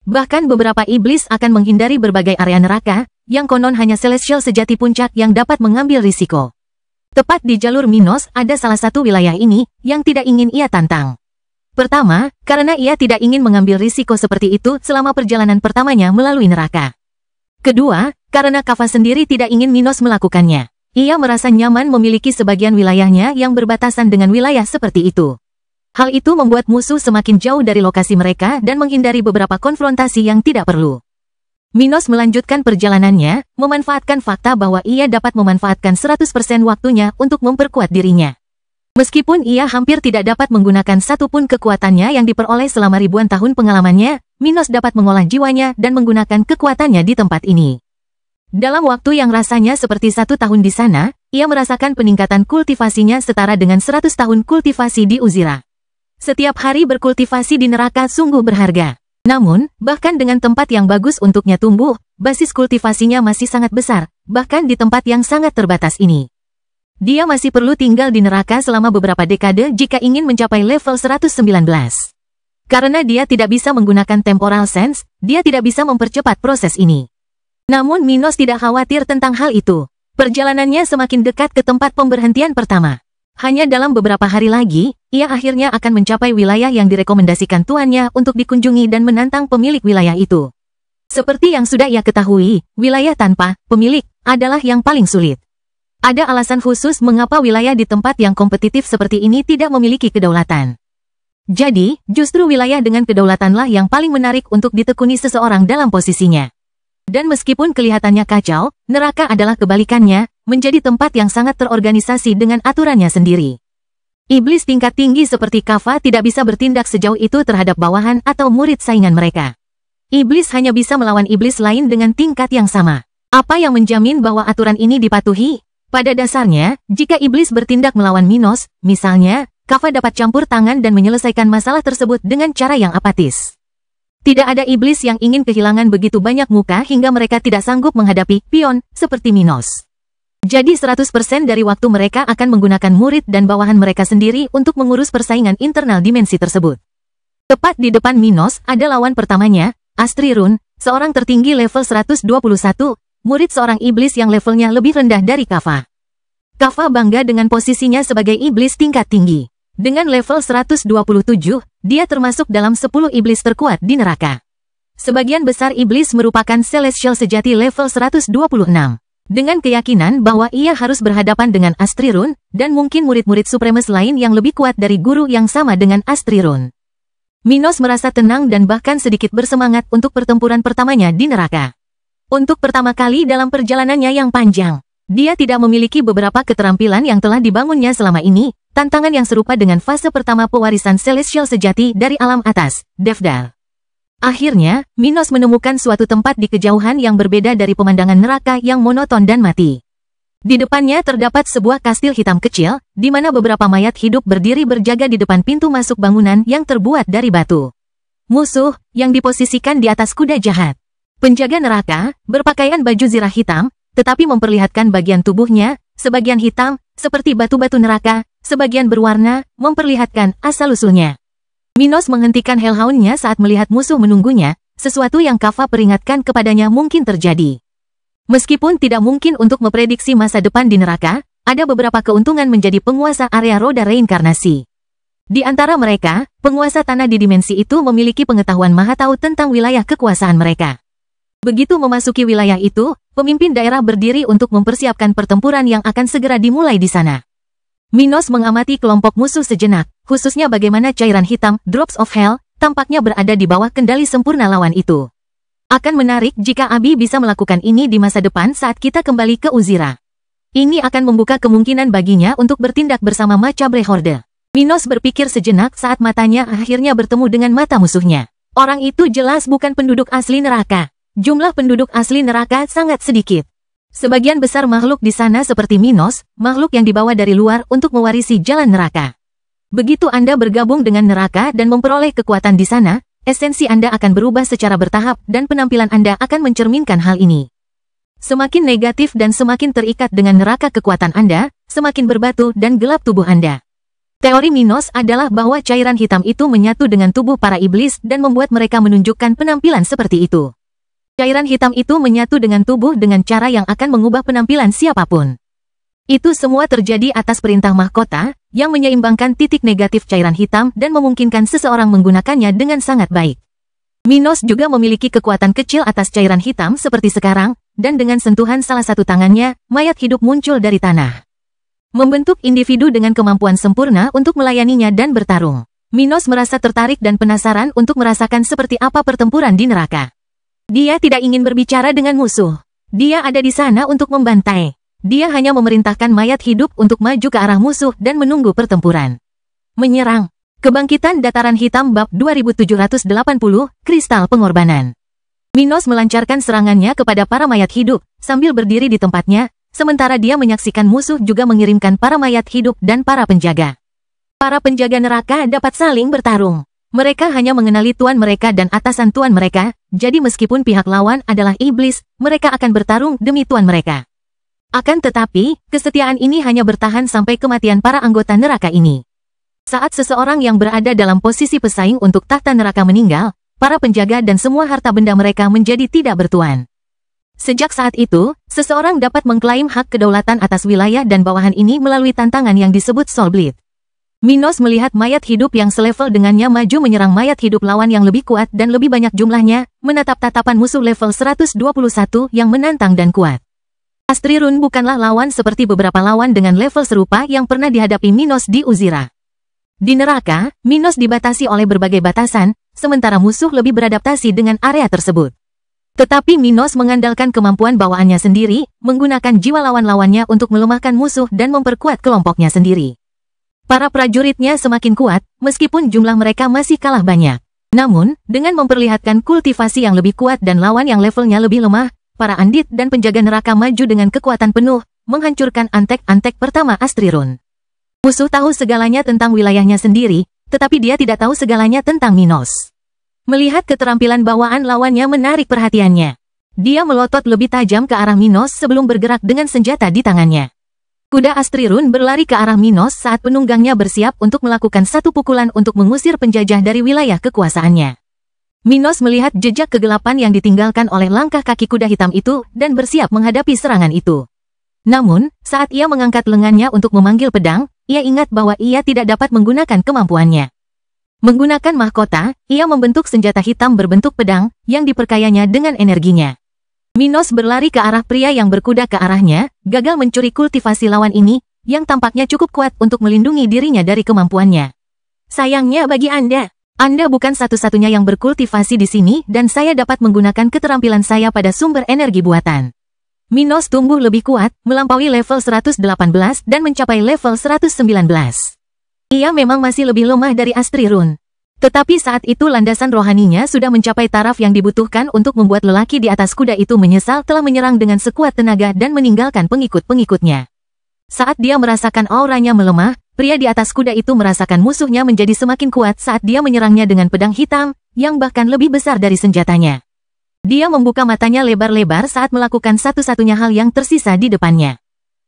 Bahkan beberapa iblis akan menghindari berbagai area neraka, yang konon hanya celestial sejati puncak yang dapat mengambil risiko. Tepat di jalur Minos ada salah satu wilayah ini yang tidak ingin ia tantang. Pertama, karena ia tidak ingin mengambil risiko seperti itu selama perjalanan pertamanya melalui neraka. Kedua, karena Kaffa sendiri tidak ingin Minos melakukannya. Ia merasa nyaman memiliki sebagian wilayahnya yang berbatasan dengan wilayah seperti itu. Hal itu membuat musuh semakin jauh dari lokasi mereka dan menghindari beberapa konfrontasi yang tidak perlu. Minos melanjutkan perjalanannya, memanfaatkan fakta bahwa ia dapat memanfaatkan 100% waktunya untuk memperkuat dirinya. Meskipun ia hampir tidak dapat menggunakan satupun kekuatannya yang diperoleh selama ribuan tahun pengalamannya, Minos dapat mengolah jiwanya dan menggunakan kekuatannya di tempat ini. Dalam waktu yang rasanya seperti 1 tahun di sana, ia merasakan peningkatan kultivasinya setara dengan 100 tahun kultivasi di Uzira. Setiap hari berkultivasi di neraka sungguh berharga. Namun, bahkan dengan tempat yang bagus untuknya tumbuh, basis kultivasinya masih sangat besar, bahkan di tempat yang sangat terbatas ini. Dia masih perlu tinggal di neraka selama beberapa dekade jika ingin mencapai level 119. Karena dia tidak bisa menggunakan temporal sense, dia tidak bisa mempercepat proses ini. Namun Minos tidak khawatir tentang hal itu. Perjalanannya semakin dekat ke tempat pemberhentian pertama. Hanya dalam beberapa hari lagi, ia akhirnya akan mencapai wilayah yang direkomendasikan tuannya untuk dikunjungi dan menantang pemilik wilayah itu. Seperti yang sudah ia ketahui, wilayah tanpa pemilik adalah yang paling sulit. Ada alasan khusus mengapa wilayah di tempat yang kompetitif seperti ini tidak memiliki kedaulatan. Jadi, justru wilayah dengan kedaulatanlah yang paling menarik untuk ditekuni seseorang dalam posisinya. Dan meskipun kelihatannya kacau, neraka adalah kebalikannya, menjadi tempat yang sangat terorganisasi dengan aturannya sendiri. Iblis tingkat tinggi seperti Kaffa tidak bisa bertindak sejauh itu terhadap bawahan atau murid saingan mereka. Iblis hanya bisa melawan iblis lain dengan tingkat yang sama. Apa yang menjamin bahwa aturan ini dipatuhi? Pada dasarnya, jika iblis bertindak melawan Minos, misalnya, Kaffa dapat campur tangan dan menyelesaikan masalah tersebut dengan cara yang apatis. Tidak ada iblis yang ingin kehilangan begitu banyak muka hingga mereka tidak sanggup menghadapi pion seperti Minos. Jadi 100% dari waktu mereka akan menggunakan murid dan bawahan mereka sendiri untuk mengurus persaingan internal dimensi tersebut. Tepat di depan Minos ada lawan pertamanya, Astri Run, seorang tertinggi level 121, murid seorang iblis yang levelnya lebih rendah dari Kaffa. Kaffa bangga dengan posisinya sebagai iblis tingkat tinggi. Dengan level 127, dia termasuk dalam 10 iblis terkuat di neraka. Sebagian besar iblis merupakan celestial sejati level 126. Dengan keyakinan bahwa ia harus berhadapan dengan Astri Run, dan mungkin murid-murid Supremus lain yang lebih kuat dari guru yang sama dengan Astri Run. Minos merasa tenang dan bahkan sedikit bersemangat untuk pertempuran pertamanya di neraka. Untuk pertama kali dalam perjalanannya yang panjang, dia tidak memiliki beberapa keterampilan yang telah dibangunnya selama ini, tantangan yang serupa dengan fase pertama pewarisan Celestial sejati dari alam atas, Devdal. Akhirnya, Minos menemukan suatu tempat di kejauhan yang berbeda dari pemandangan neraka yang monoton dan mati. Di depannya terdapat sebuah kastil hitam kecil, di mana beberapa mayat hidup berdiri berjaga di depan pintu masuk bangunan yang terbuat dari batu. Musuh, yang diposisikan di atas kuda jahat. Penjaga neraka, berpakaian baju zirah hitam, tetapi memperlihatkan bagian tubuhnya, sebagian hitam, seperti batu-batu neraka, sebagian berwarna, memperlihatkan asal-usulnya. Minos menghentikan hellhound-nya saat melihat musuh menunggunya, sesuatu yang Kava peringatkan kepadanya mungkin terjadi. Meskipun tidak mungkin untuk memprediksi masa depan di neraka, ada beberapa keuntungan menjadi penguasa area roda reinkarnasi. Di antara mereka, penguasa tanah di dimensi itu memiliki pengetahuan maha tahu tentang wilayah kekuasaan mereka. Begitu memasuki wilayah itu, pemimpin daerah berdiri untuk mempersiapkan pertempuran yang akan segera dimulai di sana. Minos mengamati kelompok musuh sejenak, khususnya bagaimana cairan hitam, Drops of Hell, tampaknya berada di bawah kendali sempurna lawan itu. Akan menarik jika Abi bisa melakukan ini di masa depan saat kita kembali ke Uzira. Ini akan membuka kemungkinan baginya untuk bertindak bersama Macabre Horde. Minos berpikir sejenak saat matanya akhirnya bertemu dengan mata musuhnya. Orang itu jelas bukan penduduk asli neraka. Jumlah penduduk asli neraka sangat sedikit. Sebagian besar makhluk di sana seperti Minos, makhluk yang dibawa dari luar untuk mewarisi jalan neraka. Begitu Anda bergabung dengan neraka dan memperoleh kekuatan di sana, esensi Anda akan berubah secara bertahap dan penampilan Anda akan mencerminkan hal ini. Semakin negatif dan semakin terikat dengan neraka kekuatan Anda, semakin berbatu dan gelap tubuh Anda. Teori Minos adalah bahwa cairan hitam itu menyatu dengan tubuh para iblis dan membuat mereka menunjukkan penampilan seperti itu. Cairan hitam itu menyatu dengan tubuh dengan cara yang akan mengubah penampilan siapapun. Itu semua terjadi atas perintah mahkota, yang menyeimbangkan titik negatif cairan hitam dan memungkinkan seseorang menggunakannya dengan sangat baik. Minos juga memiliki kekuatan kecil atas cairan hitam seperti sekarang, dan dengan sentuhan salah satu tangannya, mayat hidup muncul dari tanah. Membentuk individu dengan kemampuan sempurna untuk melayaninya dan bertarung. Minos merasa tertarik dan penasaran untuk merasakan seperti apa pertempuran di neraka. Dia tidak ingin berbicara dengan musuh. Dia ada di sana untuk membantai. Dia hanya memerintahkan mayat hidup untuk maju ke arah musuh dan menunggu pertempuran. Menyerang. Kebangkitan Dataran Hitam Bab 2780, Kristal Pengorbanan. Minos melancarkan serangannya kepada para mayat hidup, sambil berdiri di tempatnya, sementara dia menyaksikan musuh juga mengirimkan para mayat hidup dan para penjaga. Para penjaga neraka dapat saling bertarung. Mereka hanya mengenali tuan mereka dan atasan tuan mereka, jadi meskipun pihak lawan adalah iblis, mereka akan bertarung demi tuan mereka. Akan tetapi, kesetiaan ini hanya bertahan sampai kematian para anggota neraka ini. Saat seseorang yang berada dalam posisi pesaing untuk tahta neraka meninggal, para penjaga dan semua harta benda mereka menjadi tidak bertuan. Sejak saat itu, seseorang dapat mengklaim hak kedaulatan atas wilayah dan bawahan ini melalui tantangan yang disebut Soulblade. Minos melihat mayat hidup yang selevel dengannya maju menyerang mayat hidup lawan yang lebih kuat dan lebih banyak jumlahnya, menatap tatapan musuh level 121 yang menantang dan kuat. Astrirun bukanlah lawan seperti beberapa lawan dengan level serupa yang pernah dihadapi Minos di Uzira. Di neraka, Minos dibatasi oleh berbagai batasan, sementara musuh lebih beradaptasi dengan area tersebut. Tetapi Minos mengandalkan kemampuan bawaannya sendiri, menggunakan jiwa lawan-lawannya untuk melemahkan musuh dan memperkuat kelompoknya sendiri. Para prajuritnya semakin kuat, meskipun jumlah mereka masih kalah banyak. Namun, dengan memperlihatkan kultivasi yang lebih kuat dan lawan yang levelnya lebih lemah, para andit dan penjaga neraka maju dengan kekuatan penuh, menghancurkan antek-antek pertama Astrirun. Musuh tahu segalanya tentang wilayahnya sendiri, tetapi dia tidak tahu segalanya tentang Minos. Melihat keterampilan bawaan lawannya menarik perhatiannya. Dia melotot lebih tajam ke arah Minos sebelum bergerak dengan senjata di tangannya. Kuda Astrirun berlari ke arah Minos saat penunggangnya bersiap untuk melakukan satu pukulan untuk mengusir penjajah dari wilayah kekuasaannya. Minos melihat jejak kegelapan yang ditinggalkan oleh langkah kaki kuda hitam itu dan bersiap menghadapi serangan itu. Namun, saat ia mengangkat lengannya untuk memanggil pedang, ia ingat bahwa ia tidak dapat menggunakan kemampuannya. Menggunakan mahkota, ia membentuk senjata hitam berbentuk pedang yang diperkayanya dengan energinya. Minos berlari ke arah pria yang berkuda ke arahnya, gagal mencuri kultivasi lawan ini, yang tampaknya cukup kuat untuk melindungi dirinya dari kemampuannya. Sayangnya bagi Anda bukan satu-satunya yang berkultivasi di sini dan saya dapat menggunakan keterampilan saya pada sumber energi buatan. Minos tumbuh lebih kuat, melampaui level 118 dan mencapai level 119. Ia memang masih lebih lemah dari Astrirun. Tetapi saat itu landasan rohaninya sudah mencapai taraf yang dibutuhkan untuk membuat lelaki di atas kuda itu menyesal telah menyerang dengan sekuat tenaga dan meninggalkan pengikut-pengikutnya. Saat dia merasakan auranya melemah, pria di atas kuda itu merasakan musuhnya menjadi semakin kuat saat dia menyerangnya dengan pedang hitam, yang bahkan lebih besar dari senjatanya. Dia membuka matanya lebar-lebar saat melakukan satu-satunya hal yang tersisa di depannya.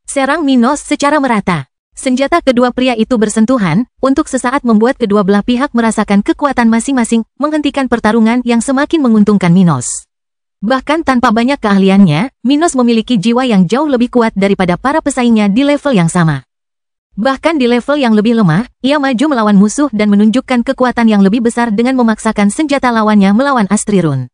Serang Minos secara merata. Senjata kedua pria itu bersentuhan, untuk sesaat membuat kedua belah pihak merasakan kekuatan masing-masing, menghentikan pertarungan yang semakin menguntungkan Minos. Bahkan tanpa banyak keahliannya, Minos memiliki jiwa yang jauh lebih kuat daripada para pesaingnya di level yang sama. Bahkan di level yang lebih lemah, ia maju melawan musuh dan menunjukkan kekuatan yang lebih besar dengan memaksakan senjata lawannya melawan Astrirun.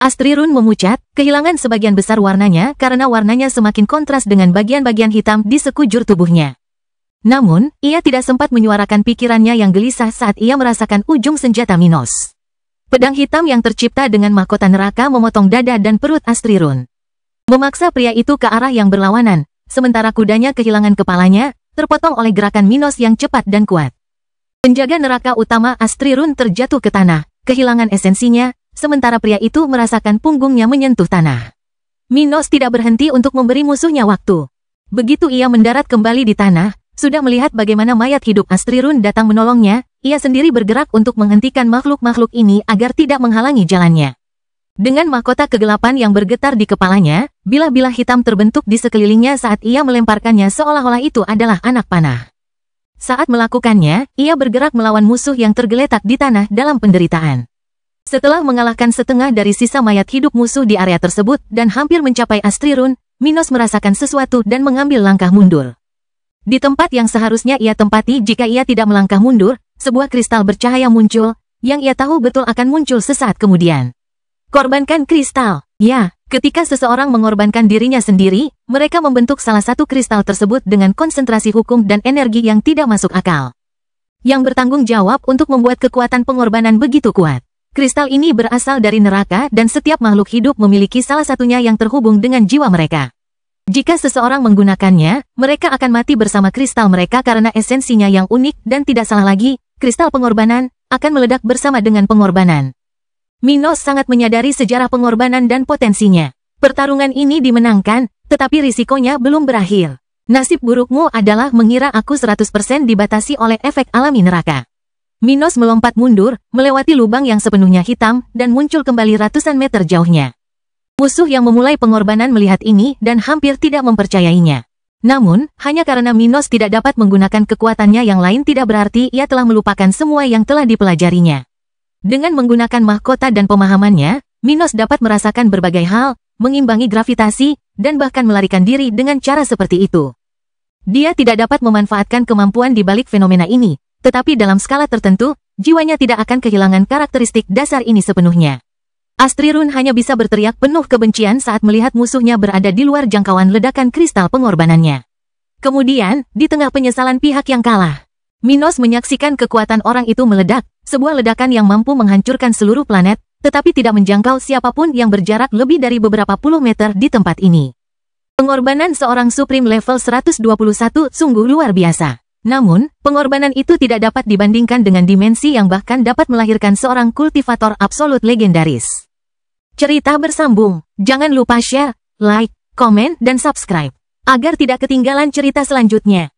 Astrirun memucat, kehilangan sebagian besar warnanya karena warnanya semakin kontras dengan bagian-bagian hitam di sekujur tubuhnya. Namun, ia tidak sempat menyuarakan pikirannya yang gelisah saat ia merasakan ujung senjata Minos. Pedang hitam yang tercipta dengan mahkota neraka memotong dada dan perut Astrirun. Memaksa pria itu ke arah yang berlawanan, sementara kudanya kehilangan kepalanya, terpotong oleh gerakan Minos yang cepat dan kuat. Penjaga neraka utama Astrirun terjatuh ke tanah, kehilangan esensinya, sementara pria itu merasakan punggungnya menyentuh tanah. Minos tidak berhenti untuk memberi musuhnya waktu. Begitu ia mendarat kembali di tanah, sudah melihat bagaimana mayat hidup Astrirun datang menolongnya, ia sendiri bergerak untuk menghentikan makhluk-makhluk ini agar tidak menghalangi jalannya. Dengan mahkota kegelapan yang bergetar di kepalanya, bilah-bilah hitam terbentuk di sekelilingnya saat ia melemparkannya seolah-olah itu adalah anak panah. Saat melakukannya, ia bergerak melawan musuh yang tergeletak di tanah dalam penderitaan. Setelah mengalahkan setengah dari sisa mayat hidup musuh di area tersebut dan hampir mencapai Astrirun, Minos merasakan sesuatu dan mengambil langkah mundur. Di tempat yang seharusnya ia tempati jika ia tidak melangkah mundur, sebuah kristal bercahaya muncul, yang ia tahu betul akan muncul sesaat kemudian. Korbankan kristal. Ya, ketika seseorang mengorbankan dirinya sendiri, mereka membentuk salah satu kristal tersebut dengan konsentrasi hukum dan energi yang tidak masuk akal. Yang bertanggung jawab untuk membuat kekuatan pengorbanan begitu kuat. Kristal ini berasal dari neraka dan setiap makhluk hidup memiliki salah satunya yang terhubung dengan jiwa mereka. Jika seseorang menggunakannya, mereka akan mati bersama kristal mereka karena esensinya yang unik dan tidak salah lagi, kristal pengorbanan akan meledak bersama dengan pengorbanan. Minos sangat menyadari sejarah pengorbanan dan potensinya. Pertarungan ini dimenangkan, tetapi risikonya belum berakhir. Nasib burukmu adalah mengira aku 100% dibatasi oleh efek alami neraka. Minos melompat mundur, melewati lubang yang sepenuhnya hitam, dan muncul kembali ratusan meter jauhnya. Musuh yang memulai pengorbanan melihat ini dan hampir tidak mempercayainya. Namun, hanya karena Minos tidak dapat menggunakan kekuatannya yang lain tidak berarti ia telah melupakan semua yang telah dipelajarinya. Dengan menggunakan mahkota dan pemahamannya, Minos dapat merasakan berbagai hal, mengimbangi gravitasi, dan bahkan melarikan diri dengan cara seperti itu. Dia tidak dapat memanfaatkan kemampuan di balik fenomena ini, tetapi dalam skala tertentu, jiwanya tidak akan kehilangan karakteristik dasar ini sepenuhnya. Astrirun hanya bisa berteriak penuh kebencian saat melihat musuhnya berada di luar jangkauan ledakan kristal pengorbanannya. Kemudian, di tengah penyesalan pihak yang kalah, Minos menyaksikan kekuatan orang itu meledak, sebuah ledakan yang mampu menghancurkan seluruh planet, tetapi tidak menjangkau siapapun yang berjarak lebih dari beberapa puluh meter di tempat ini. Pengorbanan seorang Supreme level 121 sungguh luar biasa. Namun, pengorbanan itu tidak dapat dibandingkan dengan dimensi yang bahkan dapat melahirkan seorang kultivator absolut legendaris. Cerita bersambung. Jangan lupa share, like, komen, dan subscribe, agar tidak ketinggalan cerita selanjutnya.